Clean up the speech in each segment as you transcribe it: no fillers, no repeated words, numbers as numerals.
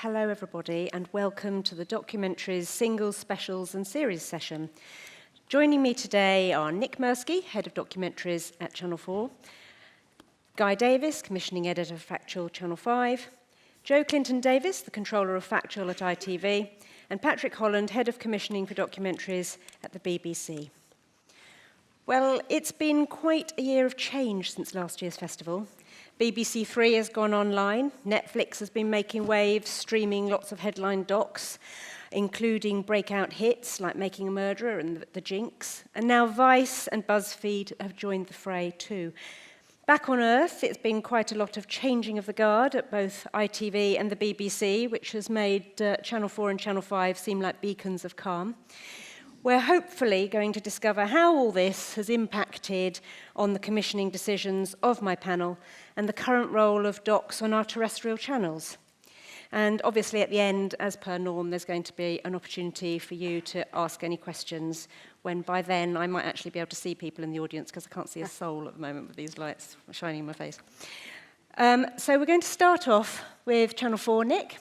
Hello everybody and welcome to the documentaries, singles, specials and series session. Joining me today are Nick Mirsky, Head of Documentaries at Channel 4, Guy Davis, Commissioning Editor of Factual Channel 5, Joe Clinton-Davies, the Controller of Factual at ITV, and Patrick Holland, Head of Commissioning for Documentaries at the BBC. Well, it's been quite a year of change since last year's festival. BBC Three has gone online, Netflix has been making waves, streaming lots of headline docs, including breakout hits like Making a Murderer and The Jinx, and now Vice and BuzzFeed have joined the fray too. Back on Earth, it's been quite a lot of changing of the guard at both ITV and the BBC, which has made Channel 4 and Channel 5 seem like beacons of calm. We're hopefully going to discover how all this has impacted on the commissioning decisions of my panel and the current role of docs on our terrestrial channels. And obviously at the end, as per norm, there's going to be an opportunity for you to ask any questions when by then I might actually be able to see people in the audience because I can't see a soul at the moment with these lights shining in my face. So we're going to start off with Channel 4, Nick,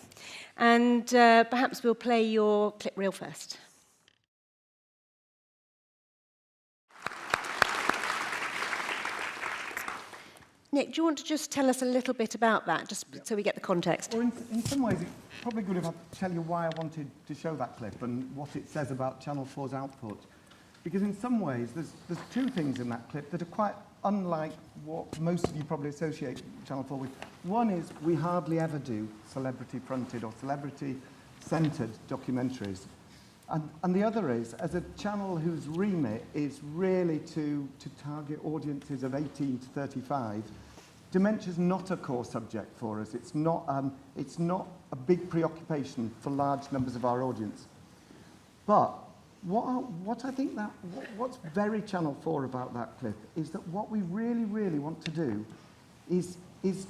and perhaps we'll play your clip reel first. Nick, do you want to just tell us a little bit about that, just so we get the context? Well, in some ways, it's probably good if I tell you why I wanted to show that clip and what it says about Channel 4's output. Because in some ways, there's two things in that clip that are quite unlike what most of you probably associate Channel 4 with. One is we hardly ever do celebrity-fronted or celebrity-centred documentaries. And the other is, as a channel whose remit is really to target audiences of 18 to 35, dementia is not a core subject for us. It's not a big preoccupation for large numbers of our audience. But what's very Channel 4 about that clip is that what we really, really want to do is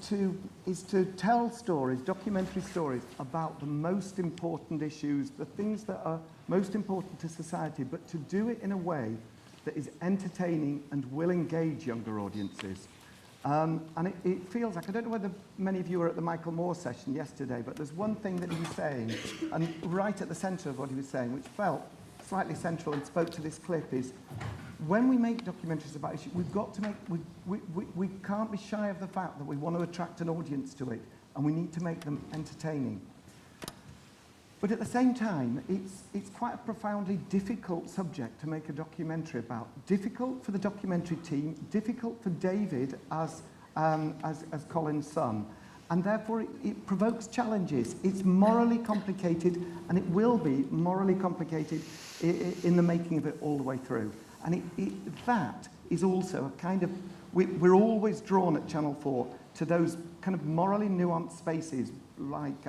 to tell stories, documentary stories, about the most important issues, the things that are most important to society, but to do it in a way that is entertaining and will engage younger audiences. And it feels like, I don't know whether many of you were at the Michael Moore session yesterday, but there's one thing that he was saying, and right at the centre of what he was saying, which felt slightly central and spoke to this clip, is when we make documentaries about issues, we've got to make, we can't be shy of the fact that we want to attract an audience to it, and we need to make them entertaining. But at the same time, it's quite a profoundly difficult subject to make a documentary about. Difficult for the documentary team, difficult for David as Colin's son, and therefore it provokes challenges. It's morally complicated, and it will be morally complicated in the making of it all the way through. And that is also a kind of, we're always drawn at Channel 4 to those kind of morally nuanced spaces, like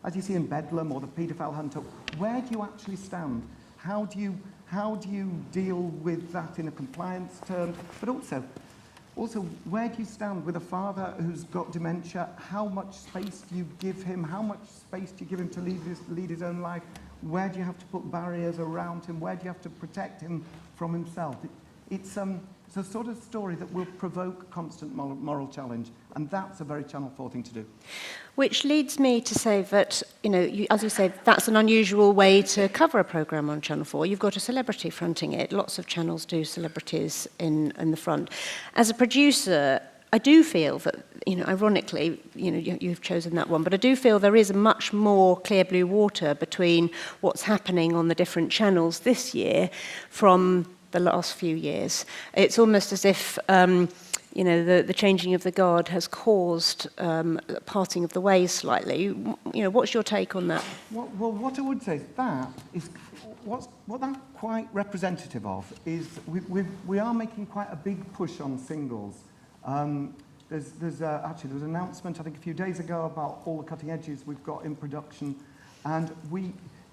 as you see in Bedlam or the paedophile hunt. Where do you actually stand? How do you deal with that in a compliance term? But also, where do you stand with a father who's got dementia? How much space do you give him? How much space do you give him to lead his own life? Where do you have to put barriers around him? Where do you have to protect him from himself? It's a sort of story that will provoke constant moral challenge, and that's a very Channel 4 thing to do. Which leads me to say that, as you say, that's an unusual way to cover a programme on Channel 4. You've got a celebrity fronting it. Lots of channels do celebrities in the front. As a producer, I do feel that, ironically, you've chosen that one, but I do feel there is much more clear blue water between what's happening on the different channels this year from the last few years. It's almost as if, the changing of the guard has caused parting of the ways slightly. What's your take on that? Well, what I would say is what that's quite representative of is we are making quite a big push on singles. There was an announcement, I think, a few days ago about all the cutting edges we've got in production, and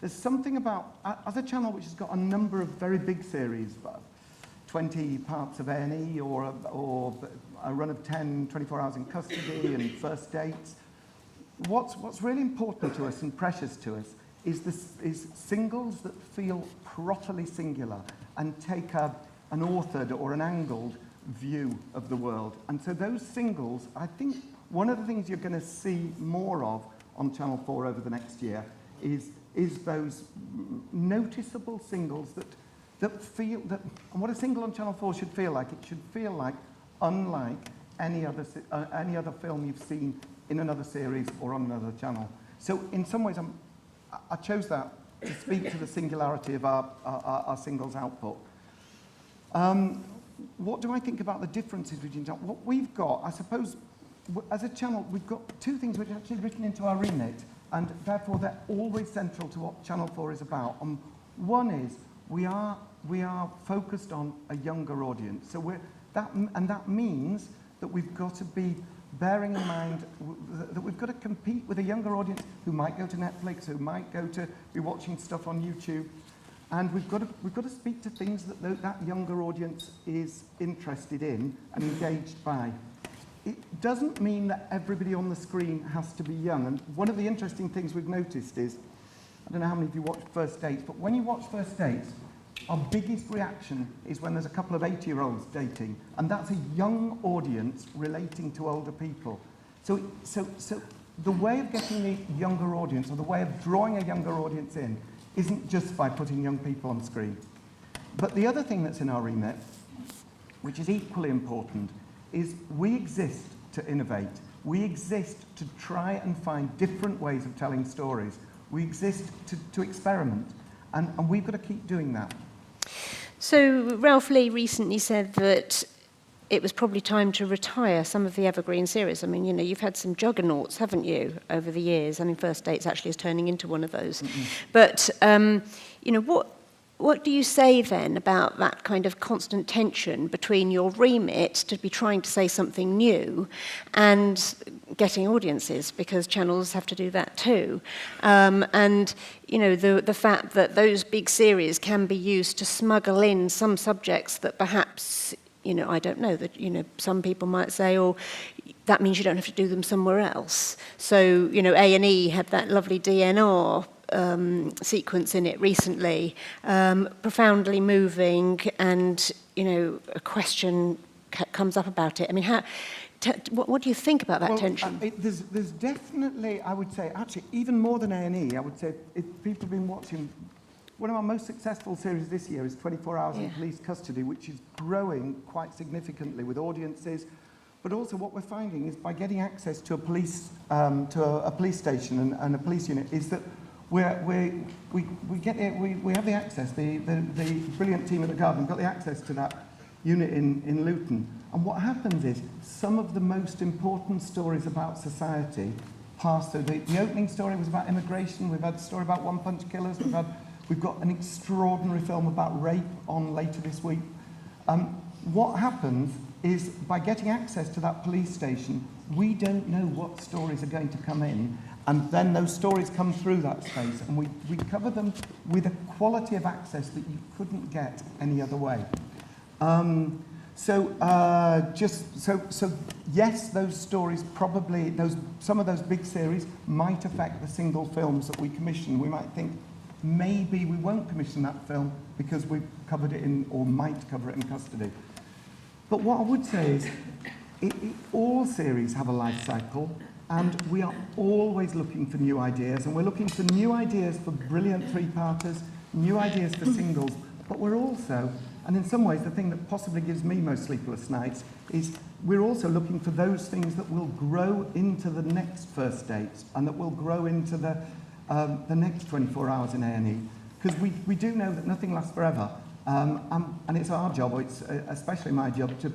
there's something about, as a channel which has got a number of very big series, 20 parts of A&E or a run of 10, 24 hours in custody and first dates, what's really important to us and precious to us is singles that feel properly singular and take an authored or an angled view of the world. And so those singles, I think one of the things you're going to see more of on Channel 4 over the next year is those noticeable singles that feel that, and what a single on Channel 4 should feel like. It should feel like unlike any other film you've seen in another series or on another channel. So in some ways, I chose that to speak to the singularity of our singles output. What do I think about the differences between channels? What we've got, I suppose, as a channel, we've got two things which are actually written into our remit, and therefore they're always central to what Channel 4 is about. One is we are focused on a younger audience. So that means that we've got to be bearing in mind that we've got to compete with a younger audience who might go to Netflix, who might go to be watching stuff on YouTube, and we've got to speak to things that younger audience is interested in and engaged by. It doesn't mean that everybody on the screen has to be young. And one of the interesting things we've noticed is, I don't know how many of you watch First Dates, but when you watch First Dates, our biggest reaction is when there's a couple of 80-year-olds dating, and that's a young audience relating to older people. So the way of getting the younger audience, or the way of drawing a younger audience in, isn't just by putting young people on screen. But the other thing that's in our remit, which is equally important, is we exist to innovate. We exist to try and find different ways of telling stories. We exist to experiment, and we've got to keep doing that. So Ralph Lee recently said that it was probably time to retire some of the evergreen series. I mean, you know, you've had some juggernauts, haven't you, over the years? I mean, First Dates actually is turning into one of those. Mm-hmm. But, you know, what do you say then about that kind of constant tension between your remit to be trying to say something new and getting audiences, because channels have to do that too? And, you know, the fact that those big series can be used to smuggle in some subjects that perhaps, you know, I don't know, that, you know, some people might say, oh, that means you don't have to do them somewhere else. So, you know, A&E had that lovely DNR sequence in it recently, profoundly moving, and, you know, a question comes up about it. I mean, what do you think about that tension? There's definitely, I would say, actually, even more than A&E, I would say, if people have been watching, one of our most successful series this year is 24 Hours in Police Custody, which is growing quite significantly with audiences. But also what we're finding is by getting access to a police station and a police unit is that we have the access. The brilliant team at the Guardian got the access to that unit in Luton. And what happens is some of the most important stories about society pass through. The opening story was about immigration. We've had a story about one-punch killers. We've got an extraordinary film about rape on later this week. What happens is by getting access to that police station, we don't know what stories are going to come in, and then those stories come through that space, and we cover them with a quality of access that you couldn't get any other way. Yes, those stories probably, some of those big series might affect the single films that we commission. We might think, maybe we won't commission that film because we've covered it in, or might cover it in custody. But what I would say is, all series have a life cycle, and we are always looking for new ideas, and we're looking for new ideas for brilliant three-parters, new ideas for singles, but we're also, and in some ways the thing that possibly gives me most sleepless nights, is we're also looking for those things that will grow into the next First Dates, and that will grow into the next 24 Hours in A&E, because we do know that nothing lasts forever. And it's our job, it's especially my job, to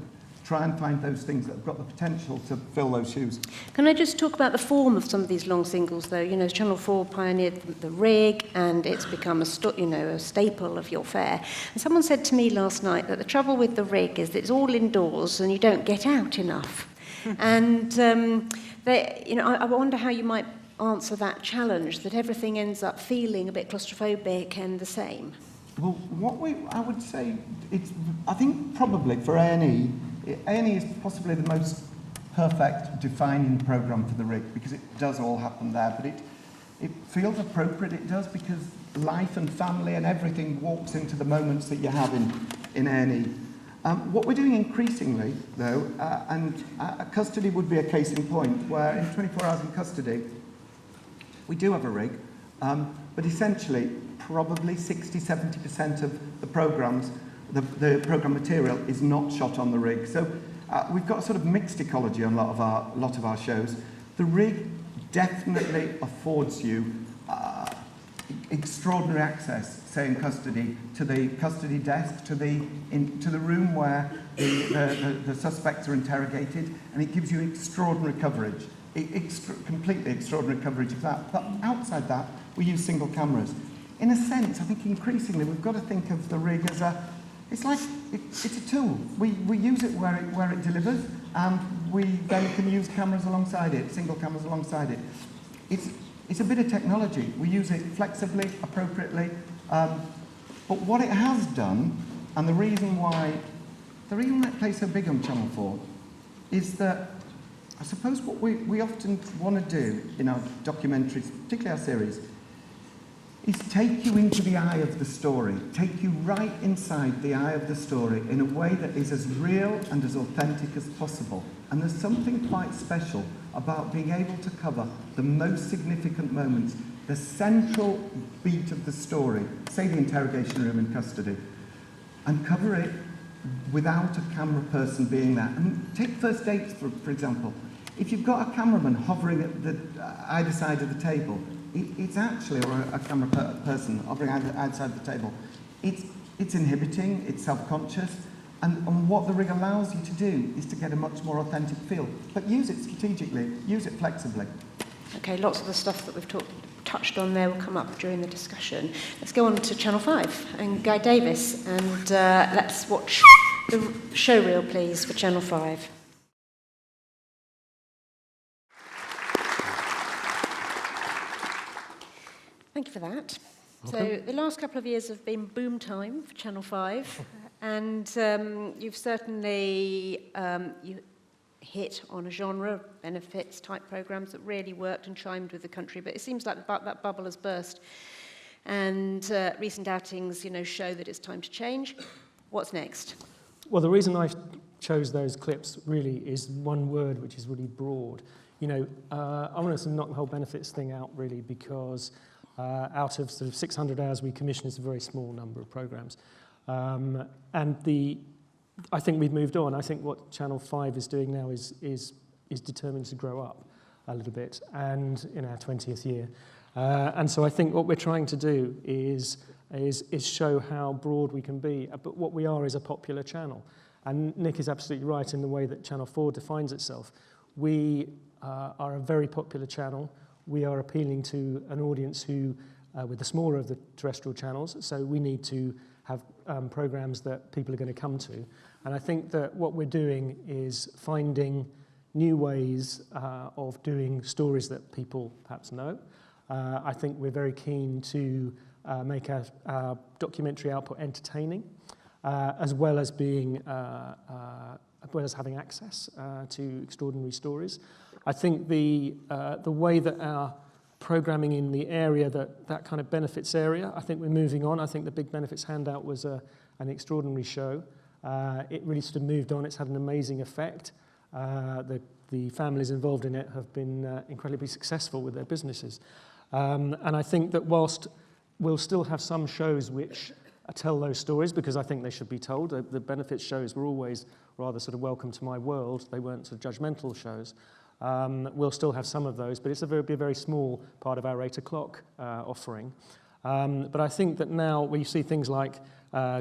try and find those things that have got the potential to fill those shoes. Can I just talk about the form of some of these long singles, though? You know, Channel 4 pioneered the rig, and it's become a staple of your fare. And someone said to me last night that the trouble with the rig is that it's all indoors and you don't get out enough. And I wonder how you might answer that challenge, that everything ends up feeling a bit claustrophobic and the same. Well, I would say, I think probably for A&E is possibly the most perfect defining programme for the rig, because it does all happen there, but it feels appropriate. It does, because life and family and everything walks into the moments that you have in A&E. What we're doing increasingly, though, and custody would be a case in point, where in 24 Hours in Custody, We do have a rig, but essentially probably 60–70% of the programmes, the programme material is not shot on the rig. So we've got a sort of mixed ecology on a lot of our shows. The rig definitely affords you extraordinary access, say in custody, to the custody desk, to the room where the suspects are interrogated, and it gives you extraordinary coverage, completely extraordinary coverage of that. But outside that, we use single cameras. In a sense, I think increasingly we've got to think of the rig as it's a tool. We use it where it delivers, and we then can use cameras alongside it, single cameras alongside it. It's a bit of technology. We use it flexibly, appropriately, but what it has done, and the reason why it plays so big on Channel 4, is that I suppose what we often want to do in our documentaries, particularly our series, is take you into the eye of the story, take you right inside the eye of the story in a way that is as real and as authentic as possible. And there's something quite special about being able to cover the most significant moments, the central beat of the story, say the interrogation room in custody, and cover it without a camera person being there. And take first dates, for example. If you've got a cameraman hovering at either side of the table, it's actually, or a camera person hovering outside the table, it's inhibiting, it's self-conscious, and what the rig allows you to do is to get a much more authentic feel. But use it strategically, use it flexibly. Okay, lots of the stuff that we've touched on there will come up during the discussion. Let's go on to Channel 5 and Guy Davies, and let's watch the showreel, please, for Channel 5. Thank you for that. Okay. So the last couple of years have been boom time for Channel 5, and you've certainly hit on a genre, benefits type programmes that really worked and chimed with the country, but it seems like that bubble has burst, and recent outings, show that it's time to change. What's next? Well, the reason I chose those clips really is one word, which is really broad. I wanted to knock the whole benefits thing out really, because out of sort of 600 hours we commission is a very small number of programmes. I think we've moved on. I think what Channel 5 is doing now is determined to grow up a little bit, and in our 20th year. And so I think what we're trying to do is show how broad we can be, but what we are is a popular channel. And Nick is absolutely right in the way that Channel 4 defines itself. We are a very popular channel. We are appealing to an audience who, with the smaller of the terrestrial channels, so we need to have programmes that people are going to come to. And I think that what we're doing is finding new ways of doing stories that people perhaps know. I think we're very keen to make our documentary output entertaining, as well as having access to extraordinary stories. I think the way that our programming in the area, that kind of benefits area, I think we're moving on. I think the Big Benefits handout was an extraordinary show. It really sort of moved on. It's had an amazing effect. The families involved in it have been incredibly successful with their businesses. And I think that whilst we'll still have some shows which tell those stories, because I think they should be told. The benefits shows were always rather sort of welcome to my world. They weren't sort of judgmental shows. We'll still have some of those, but it's be a very small part of our 8 o'clock offering. But I think that now we see things like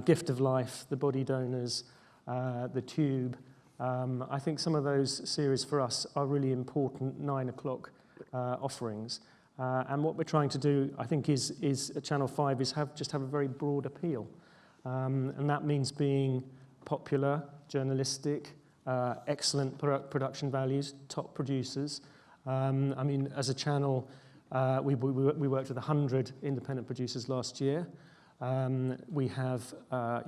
Gift of Life, The Body Donors, The Tube. I think some of those series for us are really important 9 o'clock offerings. And what we're trying to do, I think, is at Channel 5 is just have a very broad appeal. And that means being popular, journalistic, excellent production values, top producers. I mean, as a channel, we worked with 100 independent producers last year. We have a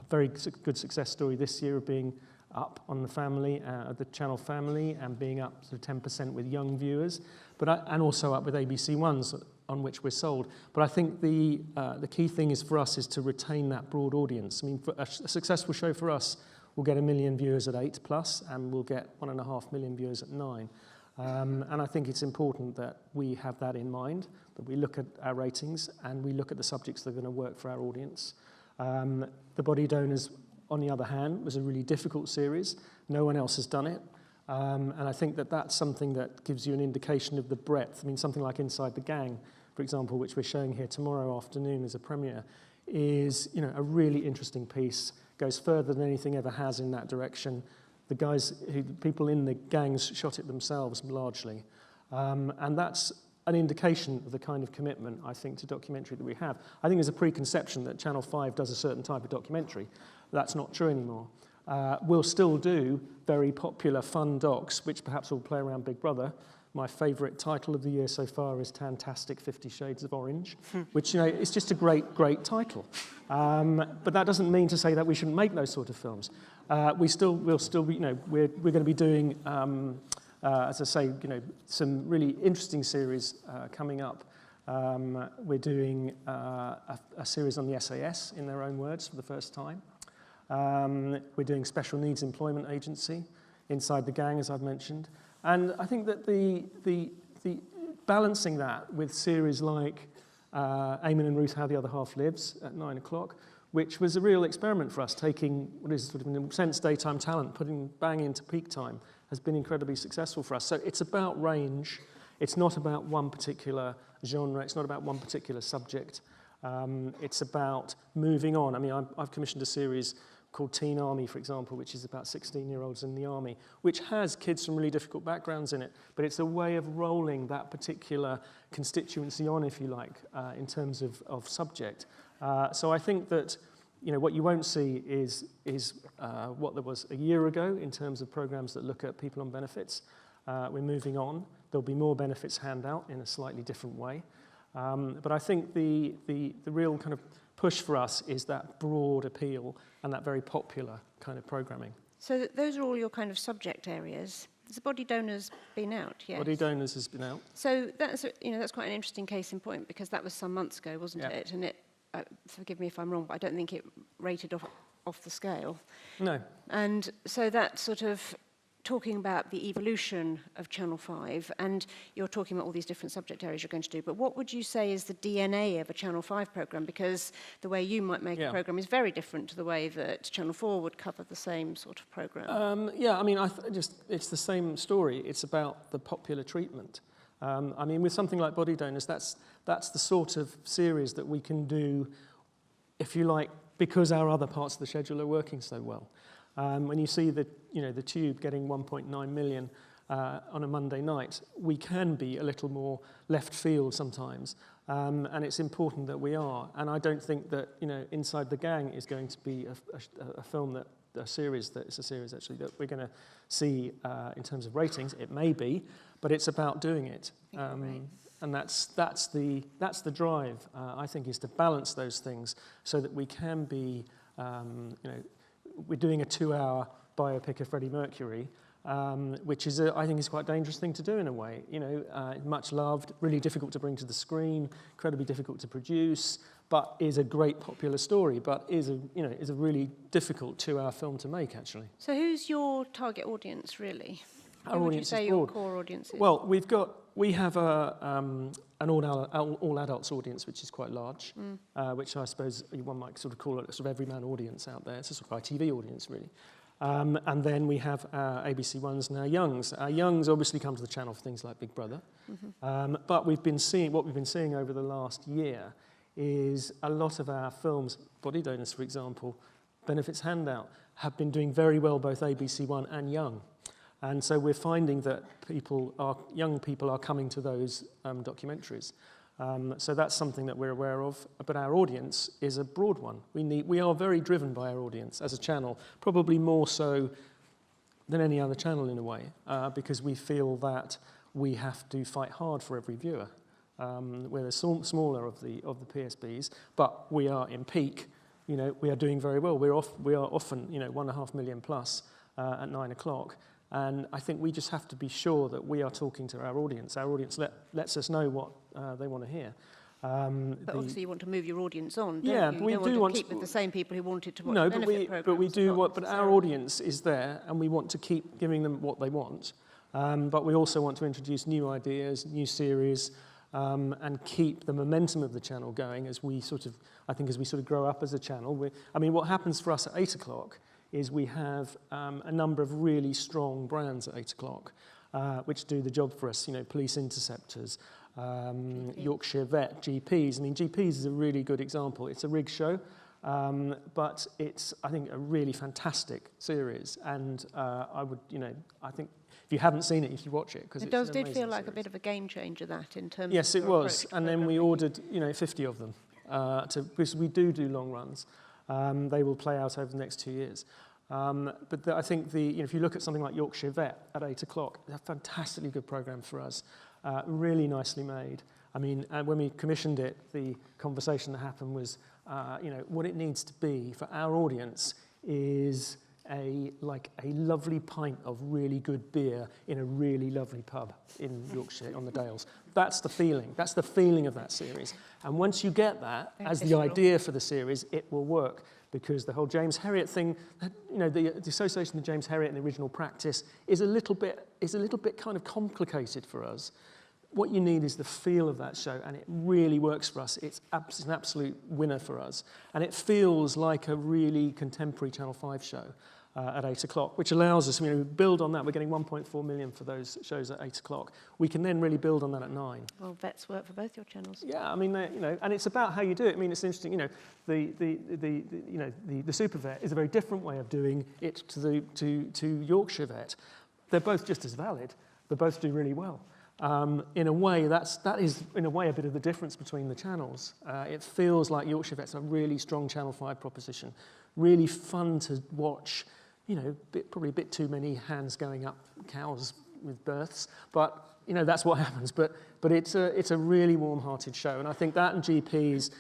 very good success story this year of being up on the family, the channel family, and being up to 10% with young viewers, and also up with ABC Ones on which we're sold. But I think the key thing is for us is to retain that broad audience. I mean, a successful show for us will get 1 million viewers at 8+, and we'll get 1.5 million viewers at 9. And I think it's important that we have that in mind, that we look at our ratings and we look at the subjects that are going to work for our audience. The Body Donors, on the other hand, was a really difficult series. No one else has done it. And I think that that's something that gives you an indication of the breadth. I mean, something like Inside the Gang, for example, which we're showing here tomorrow afternoon as a premiere, is, you know, a really interesting piece, goes further than anything ever has in that direction. The people in the gangs shot it themselves largely. And that's an indication of the kind of commitment, I think, to documentary that we have. I think there's a preconception that Channel 5 does a certain type of documentary. That's not true anymore. We'll still do very popular, fun docs, which perhaps will play around Big Brother. My favourite title of the year so far is Tantastic 50 Shades of Orange, which, you know, is just a great, great title. But that doesn't mean to say that we shouldn't make those sort of films. We'll still be, you know, we're going to be doing, as I say, you know, some really interesting series coming up. We're doing a series on the SAS, in their own words, for the first time. We're doing Special Needs Employment Agency, Inside the Gang, as I've mentioned. And I think that the balancing that with series like Eamon and Ruth, How the Other Half Lives at 9 o'clock, which was a real experiment for us, taking what is sort of, in a sense, daytime talent, putting bang into peak time, has been incredibly successful for us. So it's about range. It's not about one particular genre. It's not about one particular subject. It's about moving on. I mean, I've commissioned a series called Teen Army, for example, which is about 16-year-olds in the army, which has kids from really difficult backgrounds in it, but it's a way of rolling that particular constituency on, if you like, in terms of subject. So I think that, you know, what you won't see is what there was a year ago in terms of programs that look at people on benefits. We're moving on. There'll be more benefits handout in a slightly different way. But I think the real kind of push for us is that broad appeal and that very popular kind of programming. So those are all your kind of subject areas. Has the Body Donors been out yet? Body Donors has been out. So that's, you know, that's quite an interesting case in point, because that was some months ago, wasn't it? And it, forgive me if I'm wrong, but I don't think it rated off the scale. No. And so that's sort of talking about the evolution of Channel 5, and you're talking about all these different subject areas you're going to do, but what would you say is the DNA of a Channel 5 programme? Because the way you might make a programme is very different to the way that Channel 4 would cover the same sort of programme. Yeah, I mean, it's the same story. It's about the popular treatment. I mean, with something like Body Donors, that's the sort of series that we can do, if you like, because our other parts of the schedule are working so well. When you see the Tube getting 1.9 million on a Monday night, we can be a little more left field sometimes, and it's important that we are. And I don't think that, you know, Inside the Gang is going to be a series actually that we're going to see in terms of ratings. It may be, but it's about doing it. And that's the drive. I think, is to balance those things so that we can be, we're doing a 2-hour biopic of Freddie Mercury, which is, I think, is quite a dangerous thing to do in a way. You know, much loved, really difficult to bring to the screen, incredibly difficult to produce, but is a great popular story, but is a really difficult 2-hour film to make, actually. So who's your target audience, really? Our audience is broad. Your core audience is? Well, we have an all adults audience, which is quite large, which I suppose one might sort of call it a sort of everyman audience out there. It's a sort of ITV audience, really. And then we have our ABC Ones and our Youngs. Our Youngs obviously come to the channel for things like Big Brother. But what we've been seeing over the last year is a lot of our films, Body Donors, for example, Benefits Handout, have been doing very well, both ABC One and Young. And so we're finding that young people are coming to those documentaries. So that's something that we're aware of. But our audience is a broad one. We are very driven by our audience as a channel, probably more so than any other channel in a way, because we feel that we have to fight hard for every viewer. We're the smaller of the PSBs, but we are in peak. You know, we are doing very well. We are often, 1.5 million plus at 9 o'clock. And I think we just have to be sure that we are talking to our audience. Our audience lets us know what they want to hear. But obviously you want to move your audience on, don't you? Yeah, you don't want to keep with the same people who wanted to watch the benefit programmes. But we do but our audience is there, and we want to keep giving them what they want. But we also want to introduce new ideas, new series, and keep the momentum of the channel going as we sort of grow up as a channel. What happens for us at 8 o'clock is we have a number of really strong brands at 8 o'clock, which do the job for us, police interceptors, Yorkshire Vet, GPs. GPs is a really good example. It's a rig show, but it's, I think, a really fantastic series. And I think if you haven't seen it, you should watch it, because it did feel like a bit of a game changer, that, in terms Yes, of it was. And then we ordered, 50 of them, because we do long runs. They will play out over the next 2 years. I think if you look at something like Yorkshire Vet at 8 o'clock, it's a fantastically good programme for us, really nicely made. When we commissioned it, the conversation that happened was, what it needs to be for our audience is a lovely pint of really good beer in a really lovely pub in Yorkshire on the Dales. That's the feeling. That's the feeling of that series. And once you get that as the idea for the series, it will work, because the whole James Herriot thing, the association with James Herriot and the original practice is a little bit kind of complicated for us. What you need is the feel of that show, and it really works for us. It's an absolute winner for us. And it feels like a really contemporary Channel 5 show at 8 o'clock, which allows us, build on that. We're getting 1.4 million for those shows at 8 o'clock. We can then really build on that at 9. Well, vets work for both your channels. Yeah, and it's about how you do it. It's interesting, the Super Vet is a very different way of doing it to Yorkshire Vet. They're both just as valid. They both do really well. In a way, that is in a way a bit of the difference between the channels. It feels like Yorkshire Vet's a really strong Channel 5 proposition, really fun to watch. Probably a bit too many hands going up cows with births, but that's what happens. But it's a really warm-hearted show, and I think that and GPs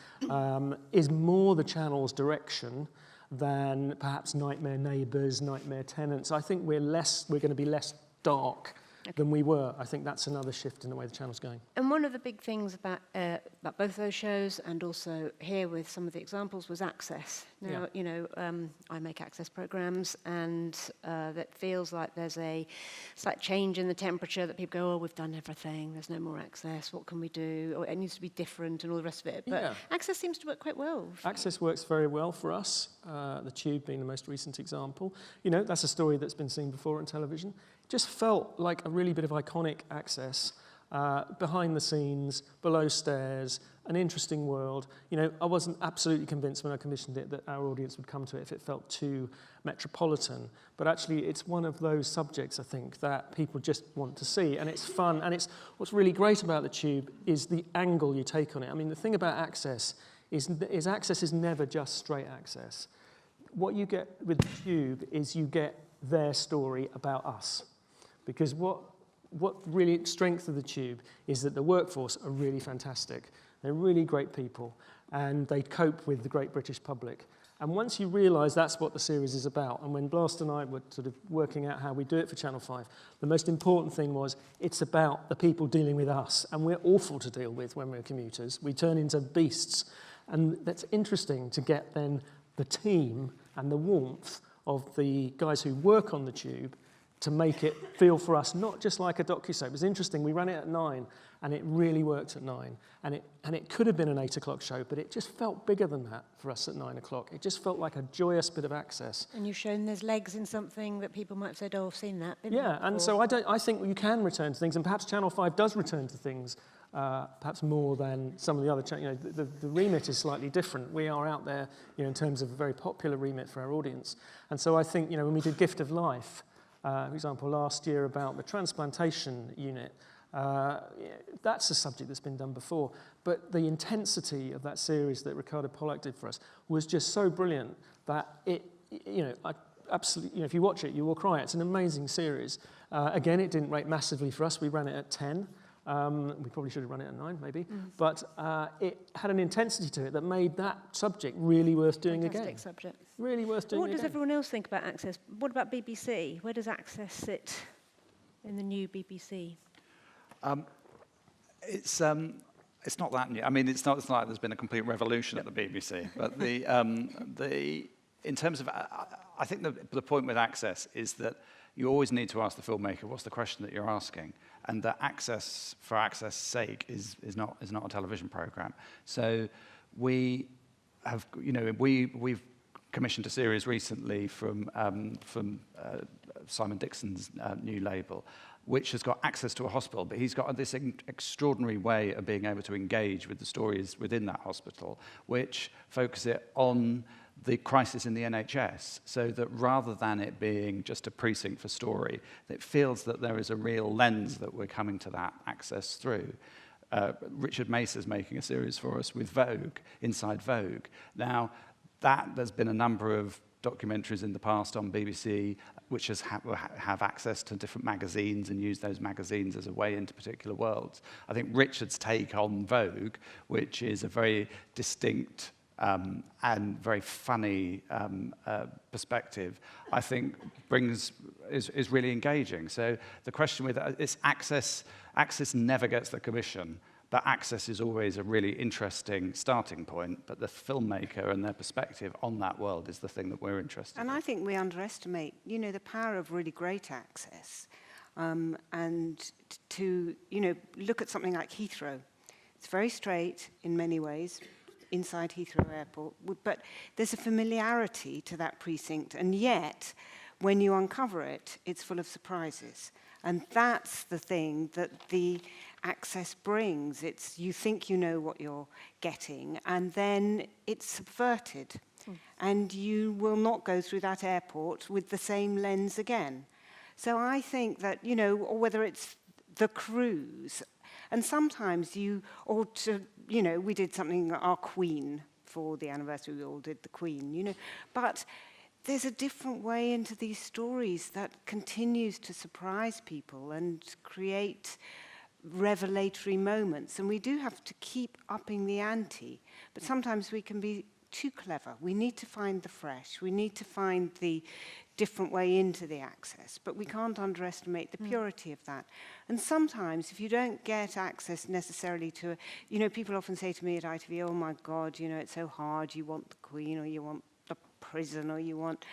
is more the channel's direction than perhaps Nightmare Neighbours, Nightmare Tenants. I think we're going to be less dark than we were. I think that's another shift in the way the channel's going. And one of the big things about both those shows, and also here with some of the examples, was access. Now, I make access programs, and that feels like there's a slight change in the temperature, that people go, we've done everything, there's no more access, what can we do? Or it needs to be different and all the rest of it. But access seems to work quite well. Access works very well for us, the Tube being the most recent example. That's a story that's been seen before on television. Just felt like a really bit of iconic access, behind the scenes, below stairs, an interesting world. I wasn't absolutely convinced when I commissioned it that our audience would come to it if it felt too metropolitan. But actually, it's one of those subjects, I think, that people just want to see, and it's fun. And what's really great about the Tube is the angle you take on it. The thing about access is access is never just straight access. What you get with the Tube is you get their story about us. Because what really strength of the Tube is that the workforce are really fantastic. They're really great people, and they cope with the great British public. And once you realise that's what the series is about, and when Blast and I were sort of working out how we do it for Channel 5, the most important thing was it's about the people dealing with us, and we're awful to deal with when we're commuters. We turn into beasts, and that's interesting to get then the team and the warmth of the guys who work on the Tube to make it feel for us not just like a docusoap. It was interesting, we ran it at 9, and it really worked at 9. And it could have been an 8 o'clock show, but it just felt bigger than that for us at 9 o'clock. It just felt like a joyous bit of access. And you've shown there's legs in something that people might have said, I've seen that. And so I think you can return to things, and perhaps Channel 5 does return to things, perhaps more than some of the other channels. The remit is slightly different. We are out there, in terms of a very popular remit for our audience. And so I think, when we did Gift of Life, for example, last year about the transplantation unit, that's a subject that's been done before. But the intensity of that series that Ricardo Pollack did for us was just so brilliant that absolutely, if you watch it, you will cry. It's an amazing series. Again, it didn't rate massively for us. We ran it at 10. We probably should have run it at 9, maybe. But it had an intensity to it that made that subject really worth doing again. Fantastic subject. Really worth doing again. What does everyone else think about access? What about BBC? Where does access sit in the new BBC? It's not that new. It's not like there's been a complete revolution at the BBC. But in terms of, I think the point with access is that you always need to ask the filmmaker, what's the question that you're asking? And that access, for access' sake, is not a television program. So we have, we've commissioned a series recently from Simon Dixon's new label, which has got access to a hospital, but he's got this extraordinary way of being able to engage with the stories within that hospital, which focus it on the crisis in the NHS, so that rather than it being just a precinct for story, it feels that there is a real lens that we're coming to that access through. Richard Mace is making a series for us with Vogue, Inside Vogue. Now, there's been a number of documentaries in the past on BBC which have access to different magazines and use those magazines as a way into particular worlds. I think Richard's take on Vogue, which is a very distinct and very funny perspective, I think is really engaging. So the question with it's access never gets the commission, but access is always a really interesting starting point, but the filmmaker and their perspective on that world is the thing that we're interested in. And I think we underestimate, the power of really great access. And to, look at something like Heathrow. It's very straight in many ways, inside Heathrow Airport, but there's a familiarity to that precinct, and yet, when you uncover it, it's full of surprises. And that's the thing that the access brings. It's you think you know what you're getting, and then it's subverted. And you will not go through that airport with the same lens again. So I think that, or whether it's the cruise, and sometimes we did something, our Queen, for the anniversary, we all did the Queen, but there's a different way into these stories that continues to surprise people and create revelatory moments. And we do have to keep upping the ante, but sometimes we can be too clever. We need to find the fresh. We need to find the different way into the access, but we can't underestimate the purity of that. And sometimes if you don't get access necessarily to, people often say to me at ITV, oh my God, it's so hard, you want the Queen, or you want the prison, or you want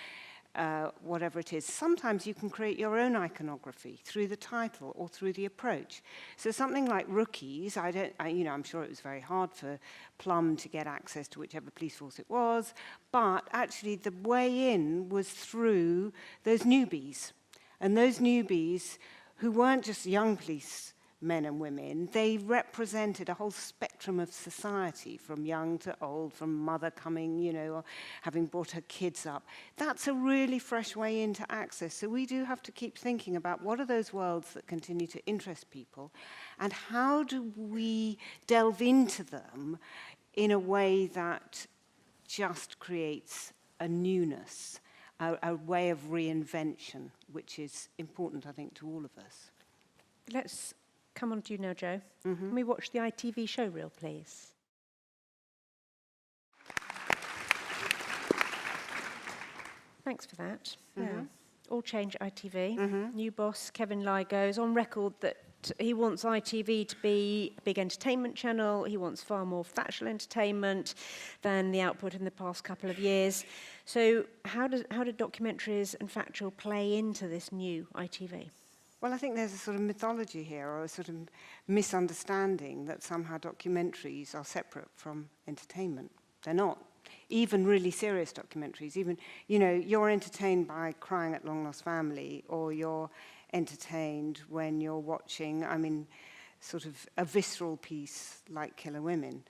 whatever it is. Sometimes you can create your own iconography through the title or through the approach. So something like Rookies, I'm sure it was very hard for Plum to get access to whichever police force it was, but actually the way in was through those newbies. And those newbies, who weren't just young police men and women, they represented a whole spectrum of society, from young to old, from mother coming, or having brought her kids up. That's a really fresh way into access. So we do have to keep thinking about what are those worlds that continue to interest people, and how do we delve into them in a way that just creates a newness, a way of reinvention, which is important, I think, to all of us. Let's come on to you now, Jo. Can we watch the ITV show reel, please? Thanks for that. Yeah. All Change ITV. New boss, Kevin Lai, goes on record that he wants ITV to be a big entertainment channel. He wants far more factual entertainment than the output in the past couple of years. So how do documentaries and factual play into this new ITV? Well, I think there's a sort of mythology here, or a sort of misunderstanding that somehow documentaries are separate from entertainment. They're not. Even really serious documentaries, even, you're entertained by Crying at Long Lost Family, or you're entertained when you're watching, sort of a visceral piece like Killer Women.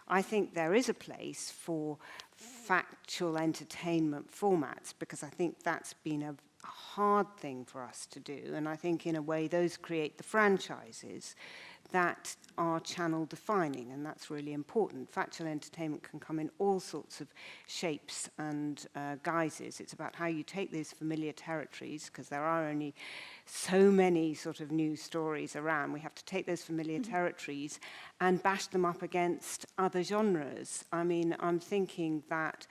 I think there is a place for factual entertainment formats, because I think that's been a hard thing for us to do, and I think in a way those create the franchises that are channel defining, and that's really important. Factual entertainment can come in all sorts of shapes and guises. It's about how you take these familiar territories, because there are only so many sort of new stories around. We have to take those familiar territories and bash them up against other genres. I'm thinking that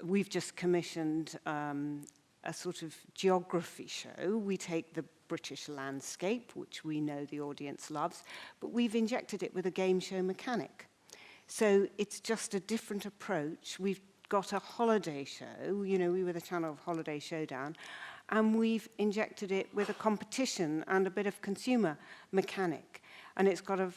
we've just commissioned a sort of geography show. We take the British landscape, which we know the audience loves, but we've injected it with a game show mechanic. So it's just a different approach. We've got a holiday show. We were the channel of Holiday Showdown. and we've injected it with a competition and a bit of consumer mechanic. And it's got a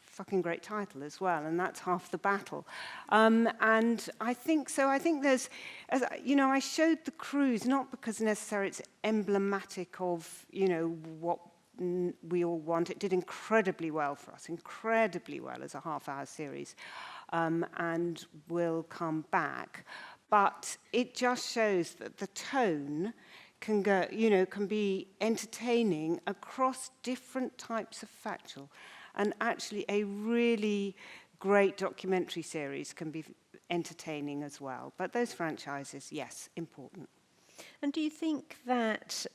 fucking great title as well, and that's half the battle. And I think so. I think there's, I showed the cruise not because necessarily it's emblematic of, what we all want. It did incredibly well for us, incredibly well as a half-hour series, and will come back. But it just shows that the tone can go, can be entertaining across different types of factual. And actually, a really great documentary series can be entertaining as well. But those franchises, yes, important. And do you think that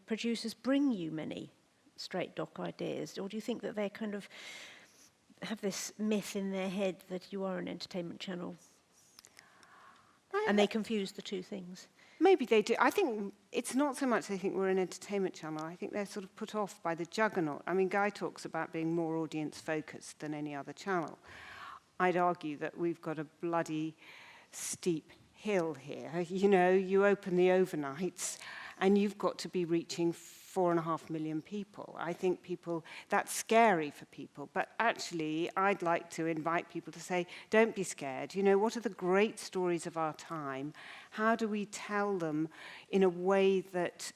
producers bring you many straight doc ideas, or do you think that they kind of have this myth in their head that you are an entertainment channel, and they confuse the two things? Maybe they do. I think it's not so much they think we're an entertainment channel. I think they're sort of put off by the juggernaut. I mean, Guy talks about being more audience-focused than any other channel. I'd argue that we've got a bloody steep hill here. You open the overnights, and you've got to be reaching 4.5 million people. I think that's scary for people. But actually, I'd like to invite people to say, don't be scared. What are the great stories of our time? How do we tell them in a way that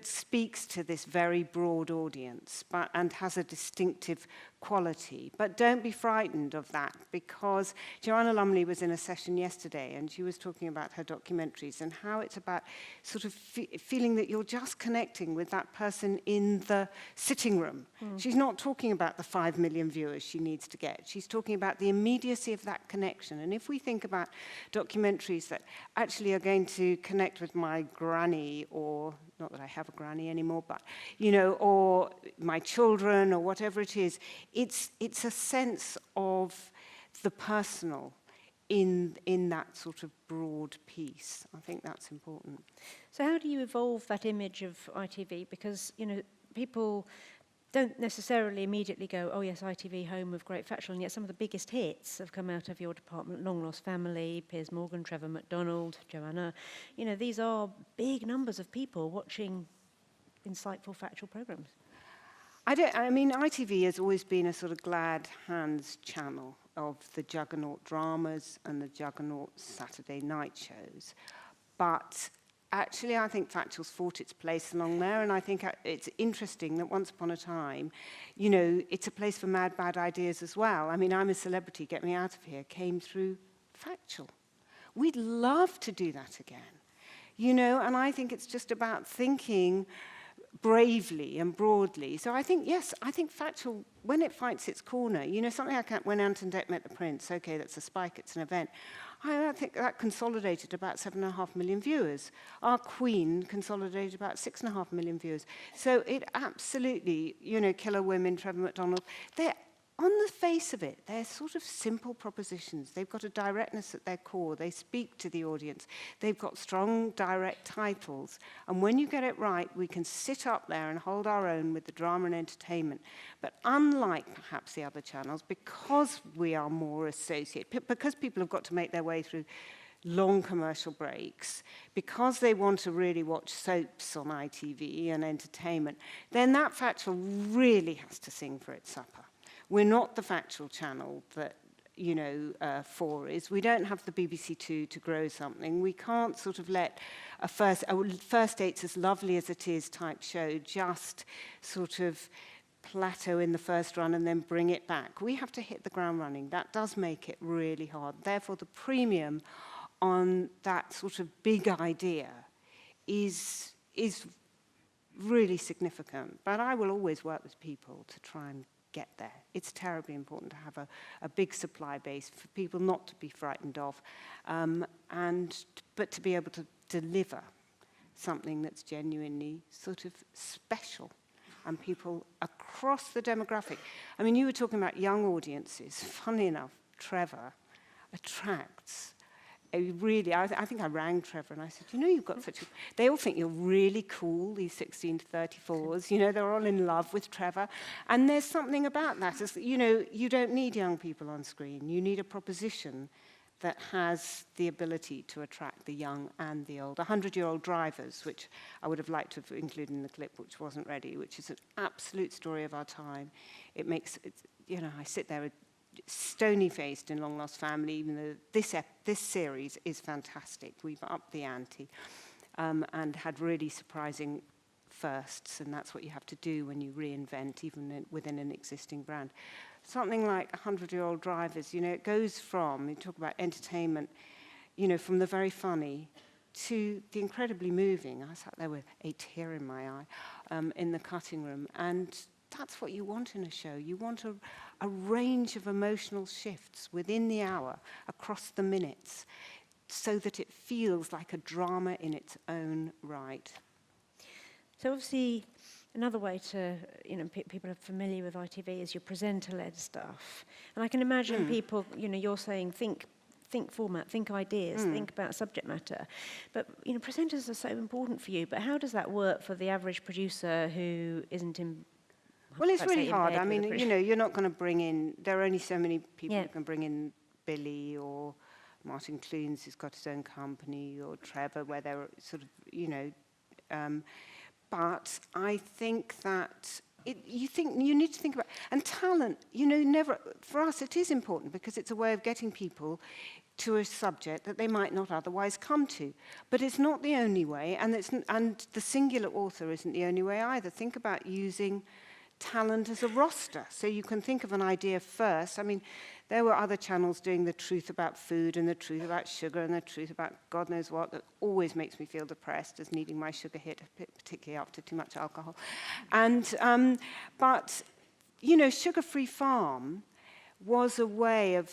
speaks to this very broad audience and has a distinctive quality? But don't be frightened of that, because Joanna Lumley was in a session yesterday and she was talking about her documentaries and how it's about sort of feeling that you're just connecting with that person in the sitting room. She's not talking about the 5 million viewers she needs to get. She's talking about the immediacy of that connection. And if we think about documentaries that actually are going to connect with my granny, or not that I have a granny anymore, but, or my children, or whatever it is, it's a sense of the personal in that sort of broad piece. I think that's important. So how do you evolve that image of ITV? Because, people don't necessarily immediately go, oh yes, ITV, home of great factual, and yet some of the biggest hits have come out of your department. Long Lost Family, Piers Morgan, Trevor McDonald, Joanna. These are big numbers of people watching insightful factual programmes. ITV has always been a sort of glad hands channel of the juggernaut dramas and the juggernaut Saturday night shows. But actually, I think factual's fought its place along there, and I think it's interesting that once upon a time, it's a place for mad, bad ideas as well. I'm a Celebrity, Get Me Out of Here came through factual. We'd love to do that again, and I think it's just about thinking bravely and broadly. So I think, yes, factual, when it fights its corner, something like when Anton Deck Met the Prince, okay, that's a spike, it's an event. I think that consolidated about 7.5 million viewers. Our Queen consolidated about 6.5 million viewers. So it absolutely, Killer Women, Trevor McDonald, they're, on the face of it, they're sort of simple propositions. They've got a directness at their core. They speak to the audience. They've got strong, direct titles. And when you get it right, we can sit up there and hold our own with the drama and entertainment. But unlike perhaps the other channels, because we are more associated, because people have got to make their way through long commercial breaks, because they want to really watch soaps on ITV and entertainment, then that factual really has to sing for its supper. We're not the factual channel that, 4 is. We don't have the BBC Two to grow something. We can't sort of let a first date's as lovely as it is type show just sort of plateau in the first run and then bring it back. We have to hit the ground running. That does make it really hard. Therefore, the premium on that sort of big idea is really significant. But I will always work with people to try and get there. It's terribly important to have a big supply base for people not to be frightened of, but to be able to deliver something that's genuinely sort of special, and people across the demographic. You were talking about young audiences. Funnily enough, Trevor attracts I think I rang Trevor and I said, you've got such a... They all think you're really cool, these 16 to 34s. They're all in love with Trevor. And there's something about that. You don't need young people on screen. You need a proposition. that has the ability to attract the young and the old. 100-year-old drivers, which I would have liked to have included in the clip, which wasn't ready, which is an absolute story of our time. It makes, I sit there stony-faced in Long Lost Family, even though this series is fantastic. We've upped the ante and had really surprising firsts, and that's what you have to do when you reinvent, even within an existing brand. Something like 100-year-old drivers, it goes from, you talk about entertainment, from the very funny to the incredibly moving. I sat there with a tear in my eye in the cutting room, and that's what you want in a show. You want a range of emotional shifts within the hour, across the minutes, so that it feels like a drama in its own right. So obviously, another way to, people are familiar with ITV is your presenter-led stuff. And I can imagine people, you're saying think format, think ideas, think about subject matter. But, presenters are so important for you. But how does that work for the average producer who isn't in... Well, it's really hard. I mean, you're not going to bring in... There are only so many people who can bring in Billy or Martin Clunes, who's got his own company, or Trevor, where they're sort of, but I think that you need to think about, and talent, never, for us it is important because it's a way of getting people to a subject that they might not otherwise come to. But it's not the only way, and the singular author isn't the only way either. Think about using talent as a roster. So you can think of an idea first. I mean, there were other channels doing the truth about food and the truth about sugar and the truth about God knows what that always makes me feel depressed as needing my sugar hit, particularly after too much alcohol. And, but, Sugar-Free Farm was a way of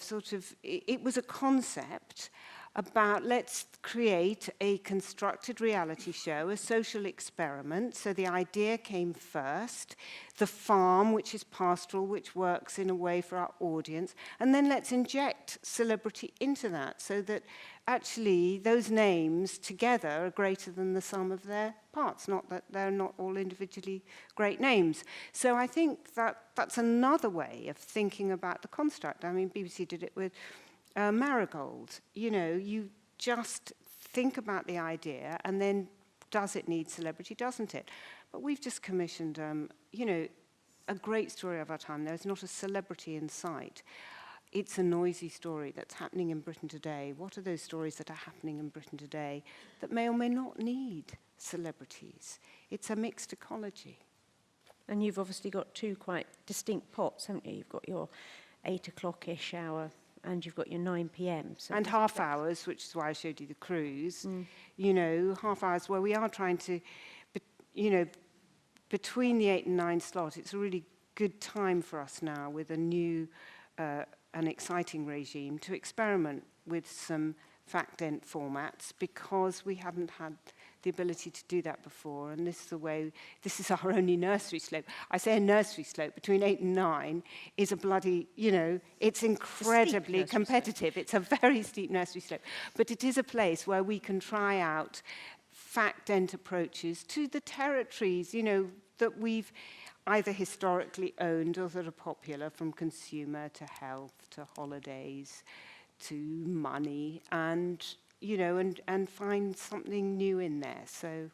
it was a concept about let's create a constructed reality show, a social experiment. So the idea came first, the farm, which is pastoral, which works in a way for our audience, and then let's inject celebrity into that so that actually those names together are greater than the sum of their parts, not that they're not all individually great names. So I think that that's another way of thinking about the construct. I mean, BBC did it with Marigold. You just think about the idea and then does it need celebrity, doesn't it? But we've just commissioned, a great story of our time. There's not a celebrity in sight. It's a noisy story that's happening in Britain today. What are those stories that are happening in Britain today that may or may not need celebrities? It's a mixed ecology. And you've obviously got two quite distinct pots, haven't you? You've got your 8 o'clock-ish hour and you've got your 9 p.m. So and half hours, which is why I showed you the cruise. Half hours where we are trying to, between the 8 and 9 slot, it's a really good time for us now with a new, an exciting regime to experiment with some fact-dent formats because we haven't had the ability to do that before, and this is our only nursery slope. I say a nursery slope between 8 and 9 is a bloody, it's incredibly competitive. It's a very steep nursery slope, but it is a place where we can try out fact-dent approaches to the territories, that we've either historically owned or that are popular, from consumer to health to holidays to money, and and find something new in there. So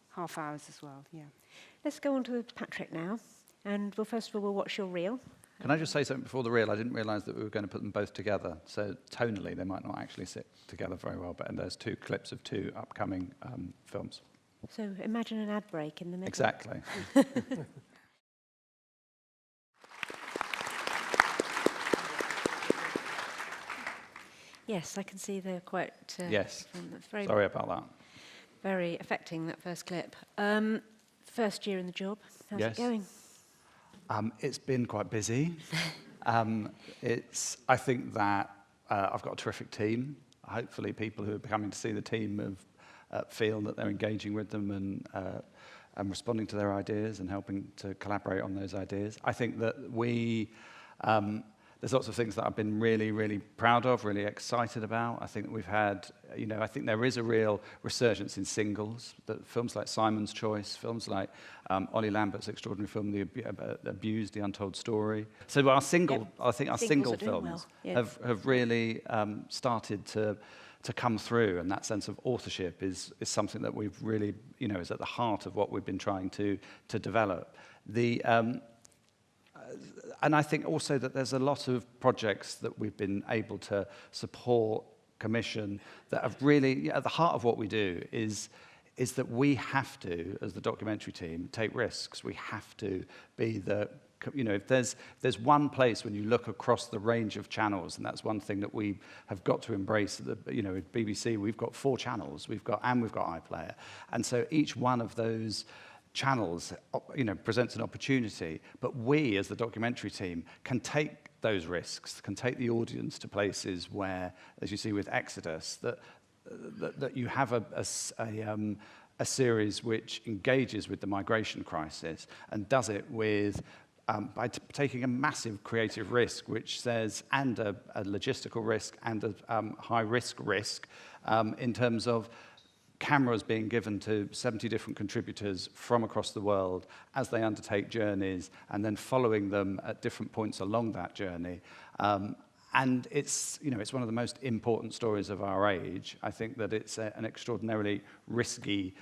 half hours as well, yeah. Let's go on to Patrick now. And first of all, we'll watch your reel. Can I just say something before the reel? I didn't realise that we were going to put them both together. So tonally, they might not actually sit together very well. But there's 2 clips of 2 upcoming films. So imagine an ad break in the middle. Exactly. Yes, I can see they're quite... Yes. Very, sorry about that. Very affecting, that first clip. First year in the job. How's it going? It's been quite busy. I think that I've got a terrific team. Hopefully people who are coming to see the team feel that they're engaging with them and responding to their ideas and helping to collaborate on those ideas. I think that we there's lots of things that I've been really, really proud of, really excited about. I think that we've had, I think there is a real resurgence in singles. That films like Simon's Choice, films like Ollie Lambert's extraordinary film, The Abused, The Untold Story. So I think our single are doing films well, yeah. have really started to come through, and that sense of authorship is something that we've really, is at the heart of what we've been trying to develop. And I think also that there's a lot of projects that we've been able to support, commission, that have really, at the heart of what we do is that we have to, as the documentary team, take risks. We have to be if there's one place when you look across the range of channels, and that's one thing that we have got to embrace. At BBC, we've got 4 channels. We've got iPlayer, and so each one of those channels, presents an opportunity. But we, as the documentary team, can take those risks, can take the audience to places where, as you see with Exodus, that you have a series which engages with the migration crisis and does it with by taking a massive creative risk, which says, and a logistical risk and a high-risk risk in terms of cameras being given to 70 different contributors from across the world as they undertake journeys, and then following them at different points along that journey. And it's one of the most important stories of our age. I think that it's an extraordinarily risky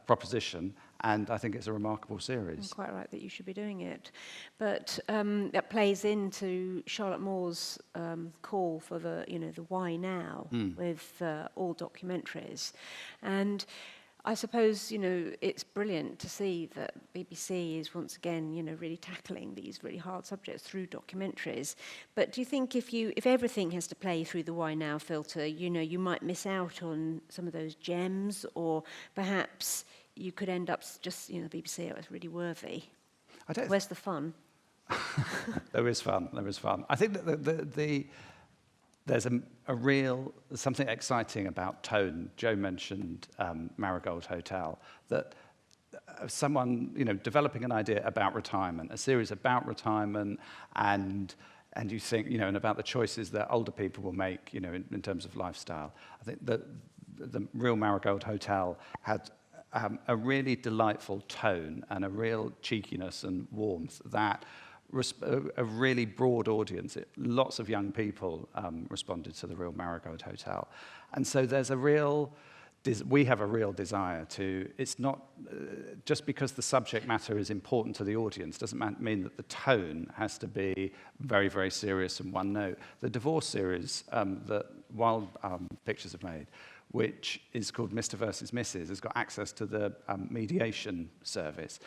proposition, and I think it's a remarkable series. You're quite right that you should be doing it. But that plays into Charlotte Moore's call for the why now with all documentaries. And I suppose, it's brilliant to see that BBC is once again, really tackling these really hard subjects through documentaries. But do you think if everything has to play through the why now filter, you might miss out on some of those gems, or perhaps you could end up just, the BBC, it was really worthy. Where's the fun? There is fun. I think that there's something exciting about tone. Joe mentioned Marigold Hotel, that someone, developing an idea about retirement, a series about retirement, and you think, and about the choices that older people will make, in terms of lifestyle. I think that the real Marigold Hotel had a really delightful tone and a real cheekiness and warmth that a really broad audience. Lots of young people responded to the real Marigold Hotel. And so we have a real desire to, it's not, just because the subject matter is important to the audience doesn't mean that the tone has to be very, very serious and one note. The divorce series that Wild Pictures have made, which is called Mr. versus Mrs., has got access to the mediation service.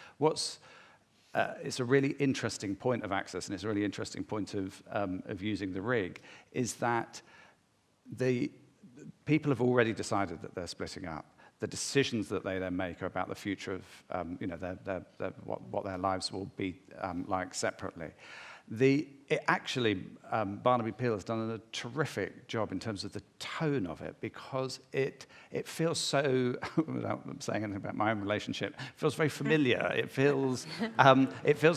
It's a really interesting point of access, and it's a really interesting point of using the rig, is that the people have already decided that they're splitting up. The decisions that they then make are about the future of what their lives will be like separately. Barnaby Peel has done a terrific job in terms of the tone of it, because it feels so, without saying anything about my own relationship, it feels very familiar. It feels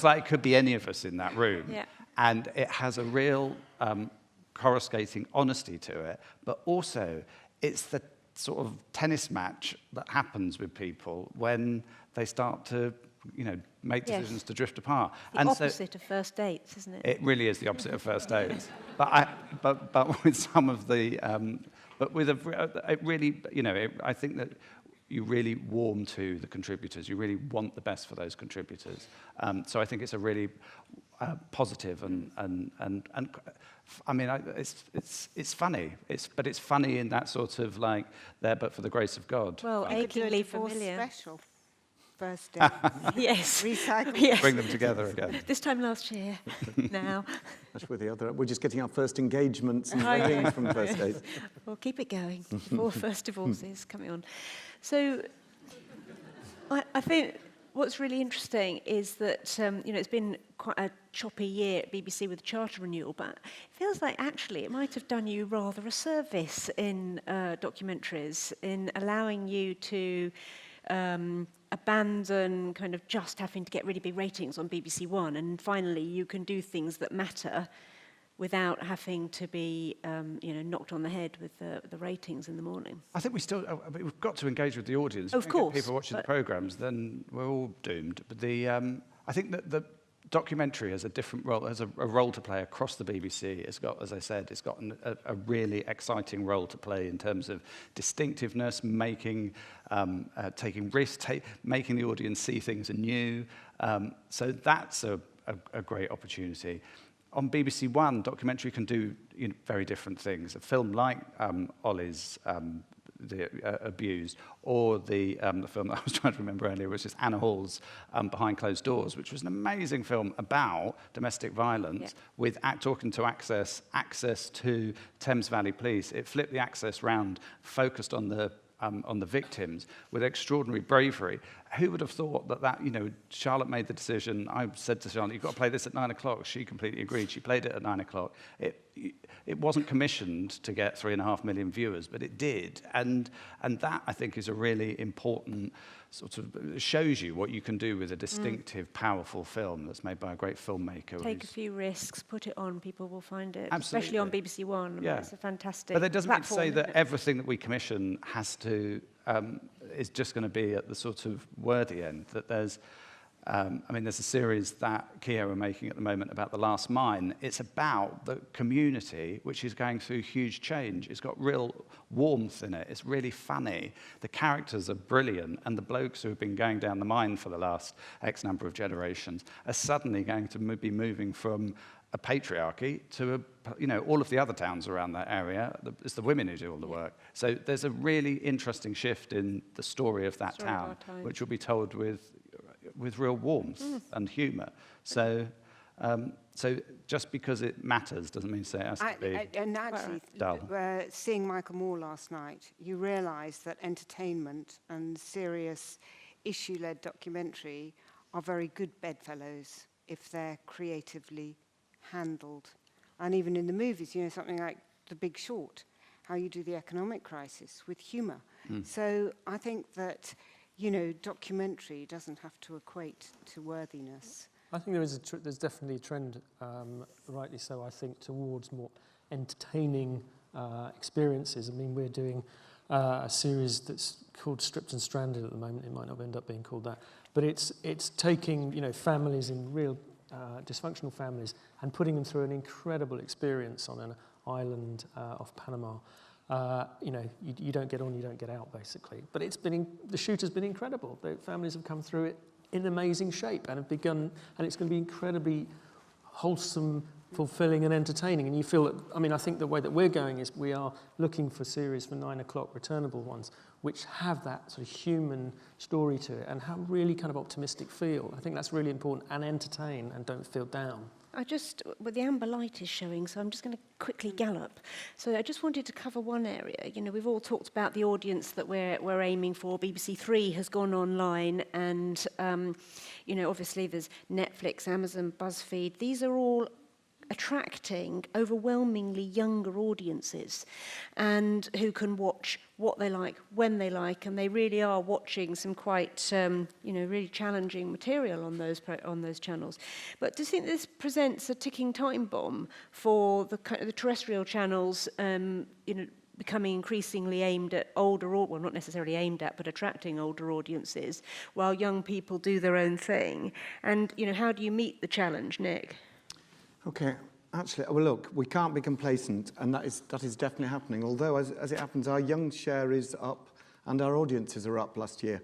like it could be any of us in that room. Yeah. And it has a real coruscating honesty to it, but also it's the sort of tennis match that happens with people when they start to make decisions to drift apart. The opposite of first dates, isn't it? It really is the opposite of first dates. But with some of the, it really, I think that you really warm to the contributors. You really want the best for those contributors. So I think it's a really positive and I mean, it's funny. But it's funny in that sort of like there, but for the grace of God. Well, achingly familiar. Special. First day. Yes. Recycle. Yes. Bring them together again. This time last year. Now. That's where we're just getting our first engagements and weddings from first dates. Well, keep it going. Before first divorces coming on. So, I think what's really interesting is that it's been quite a choppy year at BBC with the charter renewal, but it feels like actually it might have done you rather a service in documentaries in allowing you to abandon kind of just having to get really big ratings on BBC One, and finally you can do things that matter without having to be, knocked on the head with the ratings in the morning. I think we've got to engage with the audience. Of If we don't course, get people watching the programmes, then we're all doomed. But I think that the documentary has a different role, has a role to play across the BBC. It's got, as I said, it's got a really exciting role to play in terms of distinctiveness, taking risks, making the audience see things anew. So that's a great opportunity. On BBC One, documentary can do very different things. A film like Ollie's Abused, or the film that I was trying to remember earlier, which is Anna Hall's Behind Closed Doors, which was an amazing film about domestic violence, with talking to access to Thames Valley Police. It flipped the access round, focused on the victims with extraordinary bravery. Who would have thought that Charlotte made the decision. I said to Charlotte, you've got to play this at 9 o'clock. She completely agreed. She played it at 9 o'clock. It wasn't commissioned to get 3.5 million viewers, but it did. And that, I think, is a really important sort of, shows you what you can do with a distinctive, powerful film that's made by a great filmmaker. Take a few risks, put it on, people will find it. Absolutely. Especially on BBC One. Yeah. It's a fantastic But that doesn't mean to platform, say that isn't it? everything that we commission has to, is just going to be at the sort of worthy end. That there's a series that Kia are making at the moment about the last mine. It's about the community, which is going through huge change. It's got real warmth in it. It's really funny. The characters are brilliant, and the blokes who have been going down the mine for the last X number of generations are suddenly going to be moving from a patriarchy to all of the other towns around that area. It's the women who do all the work. So there's a really interesting shift in the story of that town, which will be told with real warmth and humour. So just because it matters doesn't mean to say it has to be And actually, dull. seeing Michael Moore last night, you realise that entertainment and serious issue-led documentary are very good bedfellows if they're creatively handled. And even in the movies, something like The Big Short, how you do the economic crisis with humour. So I think that documentary doesn't have to equate to worthiness. I think there's definitely a trend, rightly so, I think, towards more entertaining experiences. I mean, we're doing a series that's called Stripped and Stranded at the moment. It might not end up being called that. But it's taking, families in real dysfunctional families and putting them through an incredible experience on an island off Panama. You don't get on, you don't get out, basically. But the shoot has been incredible. The families have come through it in amazing shape and it's going to be incredibly wholesome, fulfilling and entertaining. And you feel that, I think the way that we're going is we are looking for series for 9 o'clock, returnable ones, which have that sort of human story to it and have really kind of optimistic feel. I think that's really important, and entertain and don't feel down. The amber light is showing, so I'm just going to quickly gallop. So I just wanted to cover one area. We've all talked about the audience that we're aiming for. BBC Three has gone online, and obviously there's Netflix, Amazon, BuzzFeed. These are all attracting overwhelmingly younger audiences, and who can watch what they like, when they like, and they really are watching some quite, really challenging material on those channels. But do you think this presents a ticking time bomb for the terrestrial channels, becoming increasingly aimed at not necessarily aimed at, but attracting older audiences, while young people do their own thing? And, how do you meet the challenge, Nick? Okay, actually, well, look, we can't be complacent, and that is definitely happening. Although, as it happens, our young share is up, and our audiences are up last year.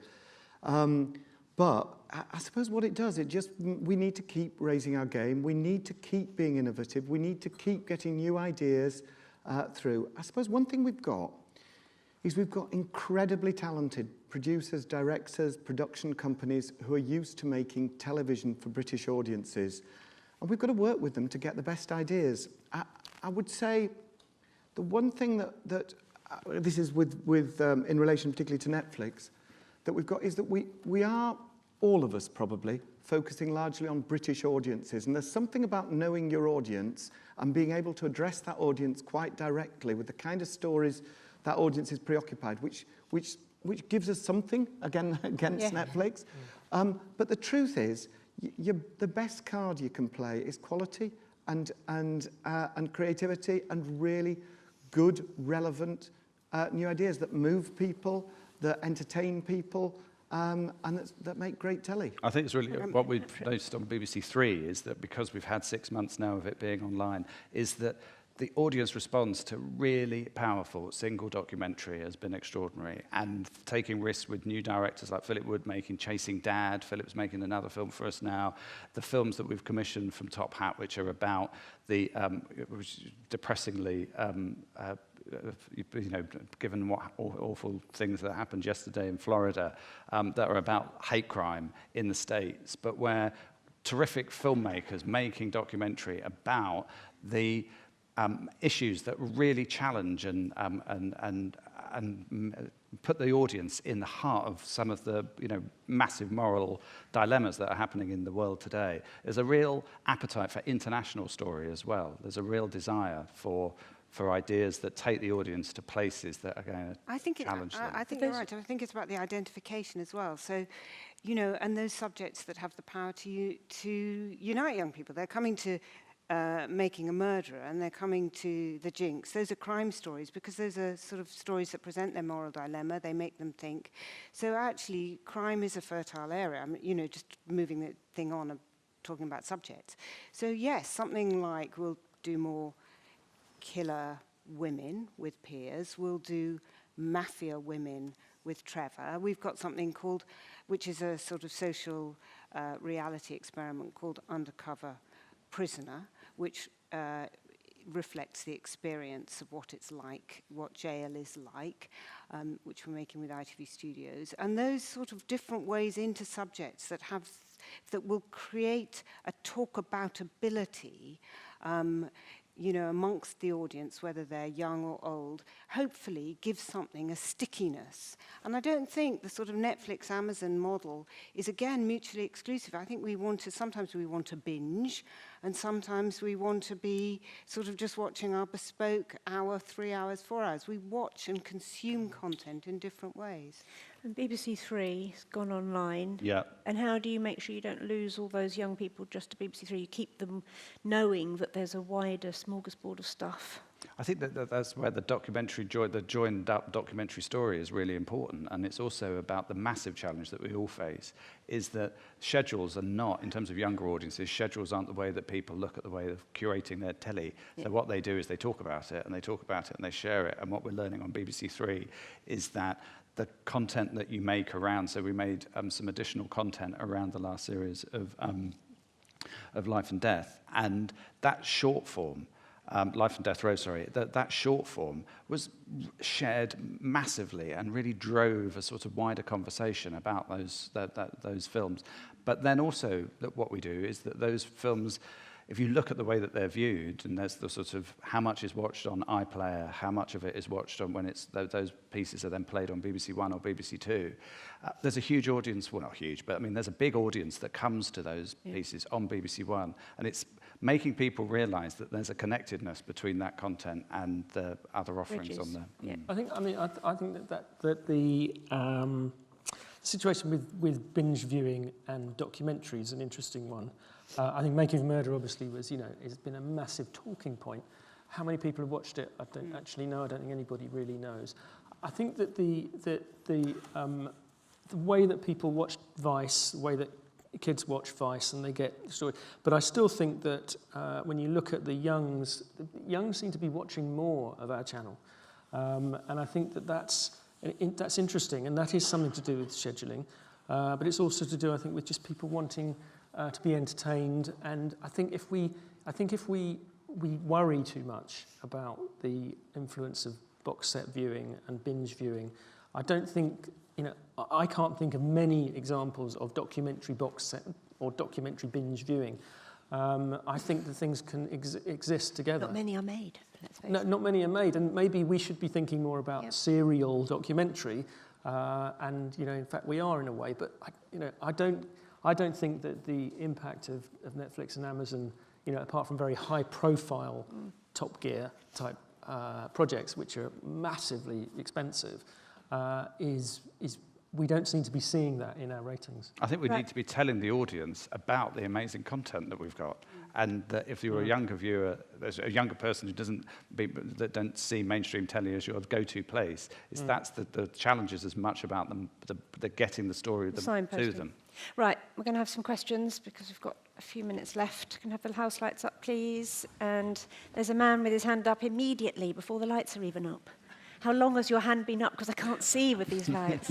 But I suppose what it does, we need to keep raising our game. We need to keep being innovative. We need to keep getting new ideas through. I suppose one thing we've got incredibly talented producers, directors, production companies who are used to making television for British audiences. And we've got to work with them to get the best ideas. I would say the one thing that this is in relation particularly to Netflix, that we've got is that we are, all of us probably, focusing largely on British audiences. And there's something about knowing your audience and being able to address that audience quite directly with the kind of stories that audience is preoccupied, which gives us something, against Netflix. But the truth is, the best card you can play is quality and creativity and really good, relevant new ideas that move people, that entertain people, and that make great telly. I think it's really what we've noticed on BBC Three is that because we've had 6 months now of it being online, is that the audience response to really powerful single documentary has been extraordinary, and taking risks with new directors like Philip Wood making Chasing Dad, Philip's making another film for us now, the films that we've commissioned from Top Hat, which are about the depressingly given what awful things that happened yesterday in Florida, that are about hate crime in the States, but where terrific filmmakers making documentary about the issues that really challenge and put the audience in the heart of some of the massive moral dilemmas that are happening in the world today. There's a real appetite for international story as well. There's a real desire for ideas that take the audience to places that are going to challenge them. I think you're right. I think it's about the identification as well. So, and those subjects that have the power to unite young people. They're coming to Making a Murderer, and they're coming to The Jinx. Those are crime stories because those are sort of stories that present their moral dilemma. They make them think. So actually, crime is a fertile area. I mean, just moving the thing on and talking about subjects. So yes, something like we'll do more killer women with Piers. We'll do mafia women with Trevor. We've got something called, which is a sort of social reality experiment called Undercover Prisoner, which reflects the experience of what it's like, what jail is like, which we're making with ITV Studios. And those sort of different ways into subjects that will create a talk about ability amongst the audience, whether they're young or old, hopefully gives something a stickiness. And I don't think the sort of Netflix, Amazon model is, again, mutually exclusive. I think sometimes we want to binge, and sometimes we want to be sort of just watching our bespoke hour, 3 hours, 4 hours. We watch and consume content in different ways. And BBC Three has gone online. Yeah. And how do you make sure you don't lose all those young people just to BBC Three? You keep them knowing that there's a wider smorgasbord of stuff. I think that's where the joined up documentary story is really important, and it's also about the massive challenge that we all face, is that schedules are not, in terms of younger audiences, schedules aren't the way that people look at the way of curating their telly. Yeah. So what they do is they talk about it, and they share it, and what we're learning on BBC Three is that the content that you make around, so we made some additional content around the last series of Life and Death, and that short form, Life and Death Row, that short form was shared massively and really drove a sort of wider conversation about those films. But then also what we do is that those films, if you look at the way that they're viewed, and there's the sort of how much is watched on iPlayer, how much of it is watched on when those pieces are then played on BBC One or BBC Two, there's a huge audience, well not huge, but I mean there's a big audience that comes to those pieces on BBC One, and it's making people realise that there's a connectedness between that content and the other offerings on there. Yeah. I think that the situation with binge viewing and documentary is an interesting one. I think Making a Murderer obviously has been a massive talking point. How many people have watched it? I don't actually know. I don't think anybody really knows. I think that the way that people watch Vice, the way that kids watch Vice and they get the story, but I still think that when you look at the youngs seem to be watching more of our channel, and I think that's interesting, and that is something to do with scheduling, but it's also to do, I think, with just people wanting to be entertained. And I think if we worry too much about the influence of box set viewing and binge viewing, I don't think, I can't think of many examples of documentary box set or documentary binge viewing. I think that things can exist together. Not many are made, let's face it. No, not many are made, and maybe we should be thinking more about serial documentary, and in fact we are in a way. But I don't think that the impact of Netflix and Amazon, apart from very high-profile Top Gear type projects, which are massively expensive, is we don't seem to be seeing that in our ratings. I think we need to be telling the audience about the amazing content that we've got And that if you're a younger viewer, there's a younger person who that don't see mainstream telly as your go-to place, that's the challenge is as much about them, the getting the story to Signposting. them. Right, we're going to have some questions because we've got a few minutes left. Can I have the house lights up, please? And there's a man with his hand up immediately before the lights are even up. How long has your hand been up? Because I can't see with these lights.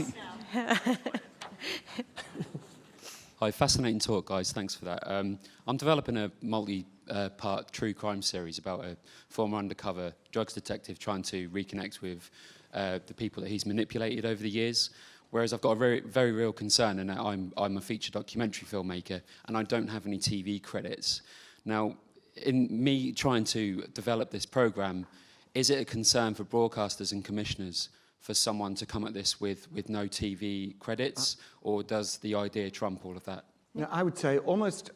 Hi, fascinating talk, guys. Thanks for that. I'm developing a multi-part true crime series about a former undercover drugs detective trying to reconnect with the people that he's manipulated over the years. Whereas I've got a very, very real concern in that I'm a feature documentary filmmaker and I don't have any TV credits. Now, in me trying to develop this program, is it a concern for broadcasters and commissioners for someone to come at this with no TV credits, or does the idea trump all of that? Yeah, I would say almost,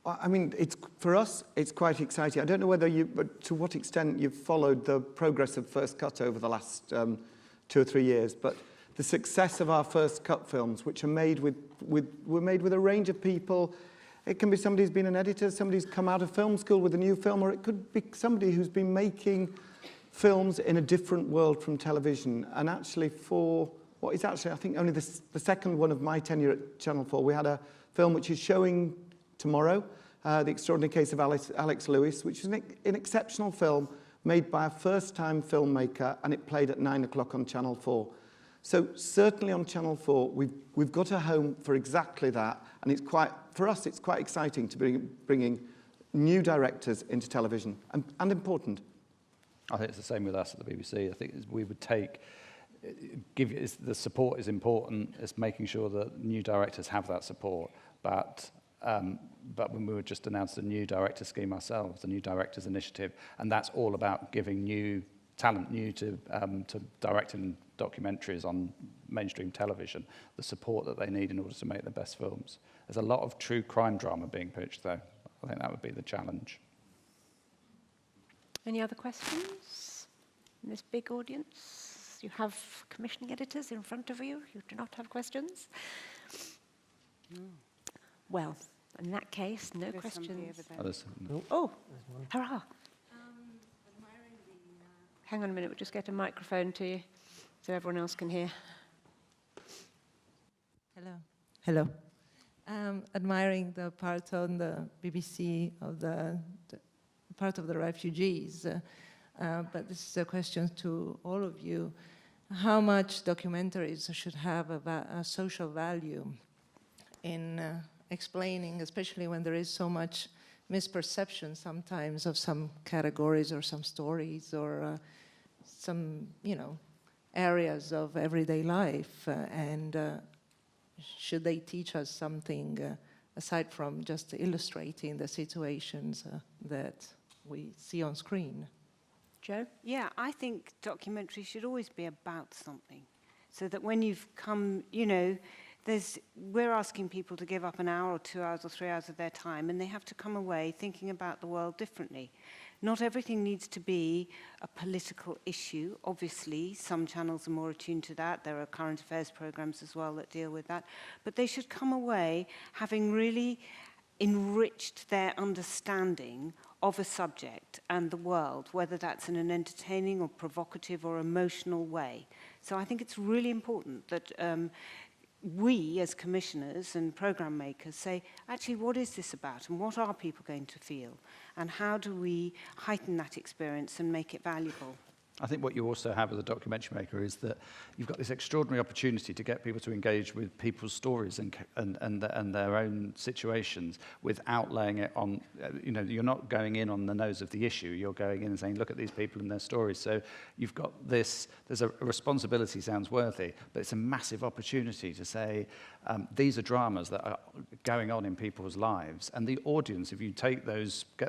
I mean, for us, it's quite exciting. I don't know but to what extent you've followed the progress of First Cut over the last 2 or 3 years, but the success of our First Cut films, which are made were made with a range of people. It can be somebody who's been an editor, somebody who's come out of film school with a new film, or it could be somebody who's been making films in a different world from television. And actually for what is actually, I think, only the second one of my tenure at Channel 4, we had a film which is showing tomorrow, The Extraordinary Case of Alex Lewis, which is an exceptional film made by a first-time filmmaker, and it played at 9 o'clock on Channel 4. So certainly on Channel 4, we've got a home for exactly that, and for us, it's quite exciting to be bringing new directors into television, and important. I think it's the same with us at the BBC. I think we would the support is important. It's making sure that new directors have that support. But when we were just announced a new director scheme ourselves, the new directors initiative, and that's all about giving new talent to directing documentaries on mainstream television the support that they need in order to make the best films. There's a lot of true crime drama being pitched, though. I think that would be the challenge. Any other questions in this big audience? You have commissioning editors in front of you. You do not have questions? No. Well, in that case, no There's questions. Others? Oh, hurrah. Hang on a minute, we'll just get a microphone to you so everyone else can hear. Hello. Admiring the part on the BBC of the part of the refugees, but this is a question to all of you. How much documentaries should have a social value in explaining, especially when there is so much misperception sometimes of some categories or some stories or some, areas of everyday life, and should they teach us something aside from just illustrating the situations that we see on screen? Jo? Yeah, I think documentaries should always be about something, so that when you've come, we're asking people to give up an hour or 2 hours or 3 hours of their time, and they have to come away thinking about the world differently. Not everything needs to be a political issue. Obviously, some channels are more attuned to that. There are current affairs programs as well that deal with that. But they should come away having really enriched their understanding of a subject and the world, whether that's in an entertaining or provocative or emotional way. So I think it's really important that we as commissioners and program makers say, actually, what is this about and what are people going to feel? And how do we heighten that experience and make it valuable? I think what you also have as a documentary maker is that you've got this extraordinary opportunity to get people to engage with people's stories and their own situations without laying it on, you're not going in on the nose of the issue, you're going in and saying, look at these people and their stories. So you've got this, there's a responsibility, sounds worthy, but it's a massive opportunity to say, these are dramas that are going on in people's lives. And the audience, if you get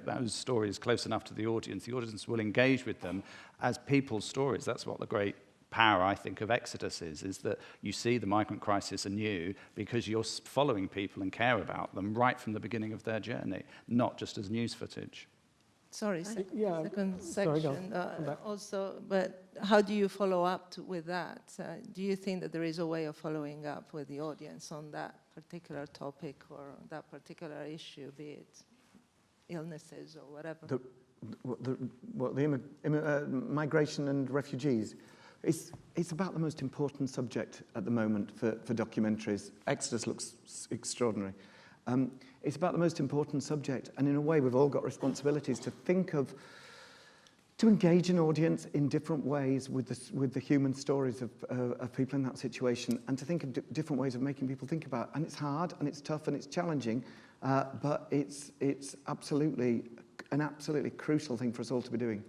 those stories close enough to the audience will engage with them as people's stories. That's what the great power, I think, of Exodus is that you see the migrant crisis anew because you're following people and care about them right from the beginning of their journey, not just as news footage. Sorry, Yeah, second sorry, section. come back. Also, but how do you follow up with that? Do you think that there is a way of following up with the audience on that particular topic or that particular issue, be it illnesses or whatever. Migration and refugees. It's about the most important subject at the moment for documentaries. Exodus looks extraordinary. It's about the most important subject, and in a way we've all got responsibilities to to engage an audience in different ways with the human stories of people in that situation, and to think of different ways of making people think about it. And it's hard, and it's tough, and it's challenging, but it's absolutely an absolutely crucial thing for us all to be doing.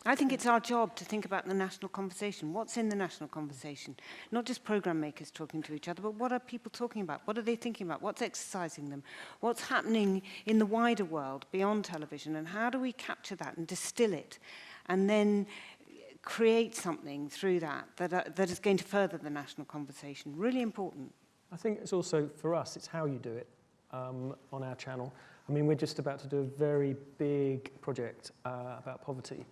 I think it's our job to think about the national conversation. What's in the national conversation? Not just program makers talking to each other, but what are people talking about? What are they thinking about? What's exercising them? What's happening in the wider world beyond television? And how do we capture that and distill it and then create something through that is going to further the national conversation? Really important. I think it's also, for us, it's how you do it on our channel. I mean, we're just about to do a very big project about poverty,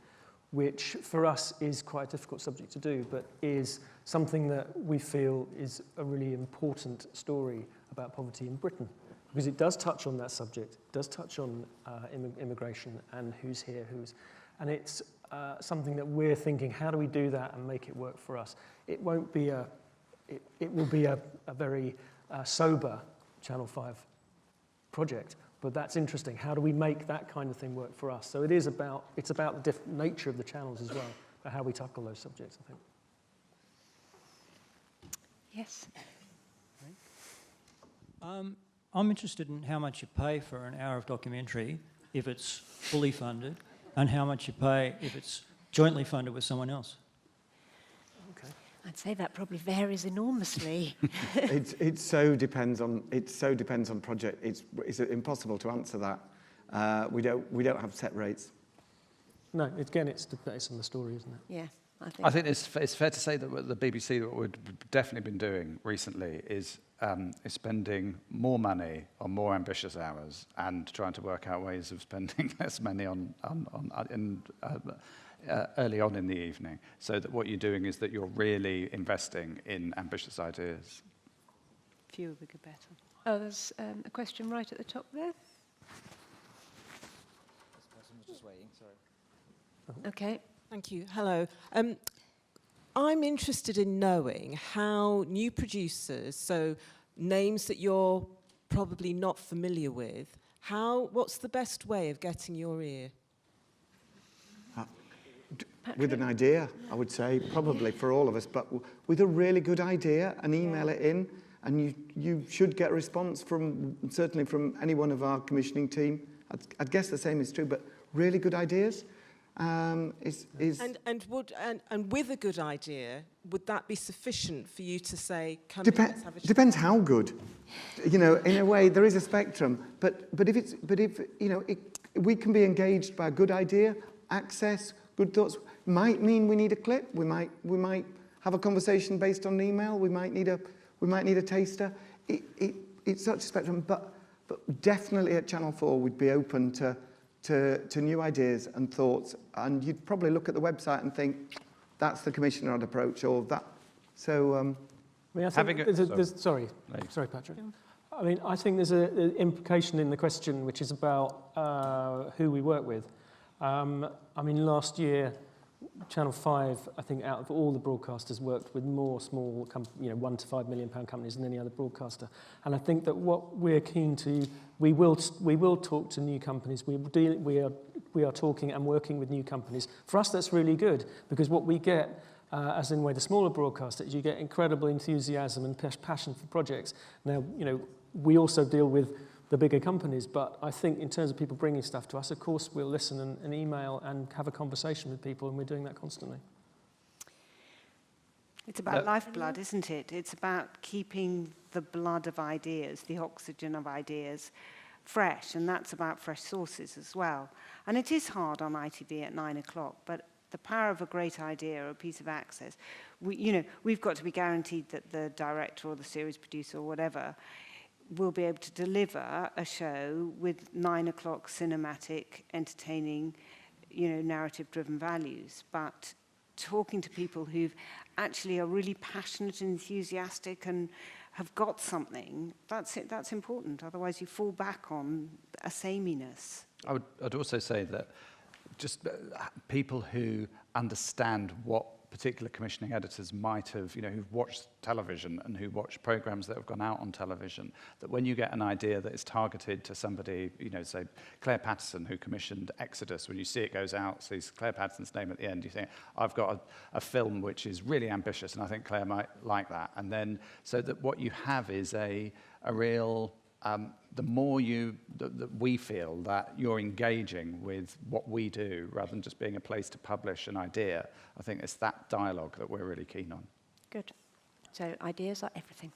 which for us is quite a difficult subject to do, but is something that we feel is a really important story about poverty in Britain, because it does touch on that subject, it does touch on immigration and who's here, and it's something that we're thinking, how do we do that and make it work for us? It won't be it will be a very sober Channel 5 project, but that's interesting. How do we make that kind of thing work for us? So it's about the different nature of the channels as well, but how we tackle those subjects, I think. Yes. I'm interested in how much you pay for an hour of documentary if it's fully funded, and how much you pay if it's jointly funded with someone else. Okay. I'd say that probably varies enormously. It so depends on project. It's impossible to answer that. We don't have set rates. No, again, it's based on the story, isn't it? Yeah, I think it's fair to say that what the BBC, what we've definitely been doing recently is spending more money on more ambitious hours and trying to work out ways of spending less money early on in the evening, so that what you're doing is that you're really investing in ambitious ideas. Fewer, bigger, better. Oh, there's a question right at the top there. This person was just waiting, sorry. Okay. Thank you. Hello. I'm interested in knowing how new producers, so names that you're probably not familiar with, what's the best way of getting your ear? With an idea, I would say, probably for all of us, but with a really good idea, and email it in, and you should get a response certainly from any one of our commissioning team. I'd guess the same is true, but really good ideas. And with a good idea, would that be sufficient for you to say, come in, let's have a chat? Depends how good. You know, in a way, there is a spectrum. But if we can be engaged by a good idea, access, good thoughts. Might mean we need a clip. We might have a conversation based on an email. We might need a taster. It's such a spectrum. But definitely at Channel 4, we'd be open to new ideas and thoughts, and you'd probably look at the website and think, that's the commissioner approach, or that. So, I mean, I think sorry, Patrick. I mean, I think there's an implication in the question, which is about who we work with. I mean, last year, Channel 5, I think, out of all the broadcasters, worked with more small, £1 to £5 million companies than any other broadcaster. And I think that what we're keen to, we will talk to new companies. We are talking and working with new companies. For us, that's really good, because what we get, as in the smaller broadcasters, you get incredible enthusiasm and passion for projects. Now, we also deal with the bigger companies, but I think in terms of people bringing stuff to us, of course, we'll listen and email and have a conversation with people, and we're doing that constantly. It's about lifeblood, isn't it? It's about keeping the blood of ideas, the oxygen of ideas, fresh, and that's about fresh sources as well. And it is hard on ITV at 9 o'clock, but the power of a great idea or a piece of access, we've got to be guaranteed that the director or the series producer or whatever will be able to deliver a show with 9 o'clock cinematic, entertaining, narrative-driven values. But talking to people who actually are really passionate and enthusiastic and have got something, that's important. Otherwise, you fall back on a sameness. I'd also say that just people who understand what particular commissioning editors might have, who've watched television and who watch programs that have gone out on television, that when you get an idea that is targeted to somebody, say Claire Patterson, who commissioned Exodus, when you see it goes out, sees Claire Patterson's name at the end, you think, I've got a film which is really ambitious, and I think Claire might like that. And then, so that what you have is a real... the more that we feel that you're engaging with what we do, rather than just being a place to publish an idea, I think it's that dialogue that we're really keen on. Good. So ideas are everything.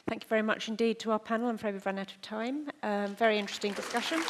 Thank you very much indeed to our panel. I'm afraid we've run out of time. Very interesting discussion.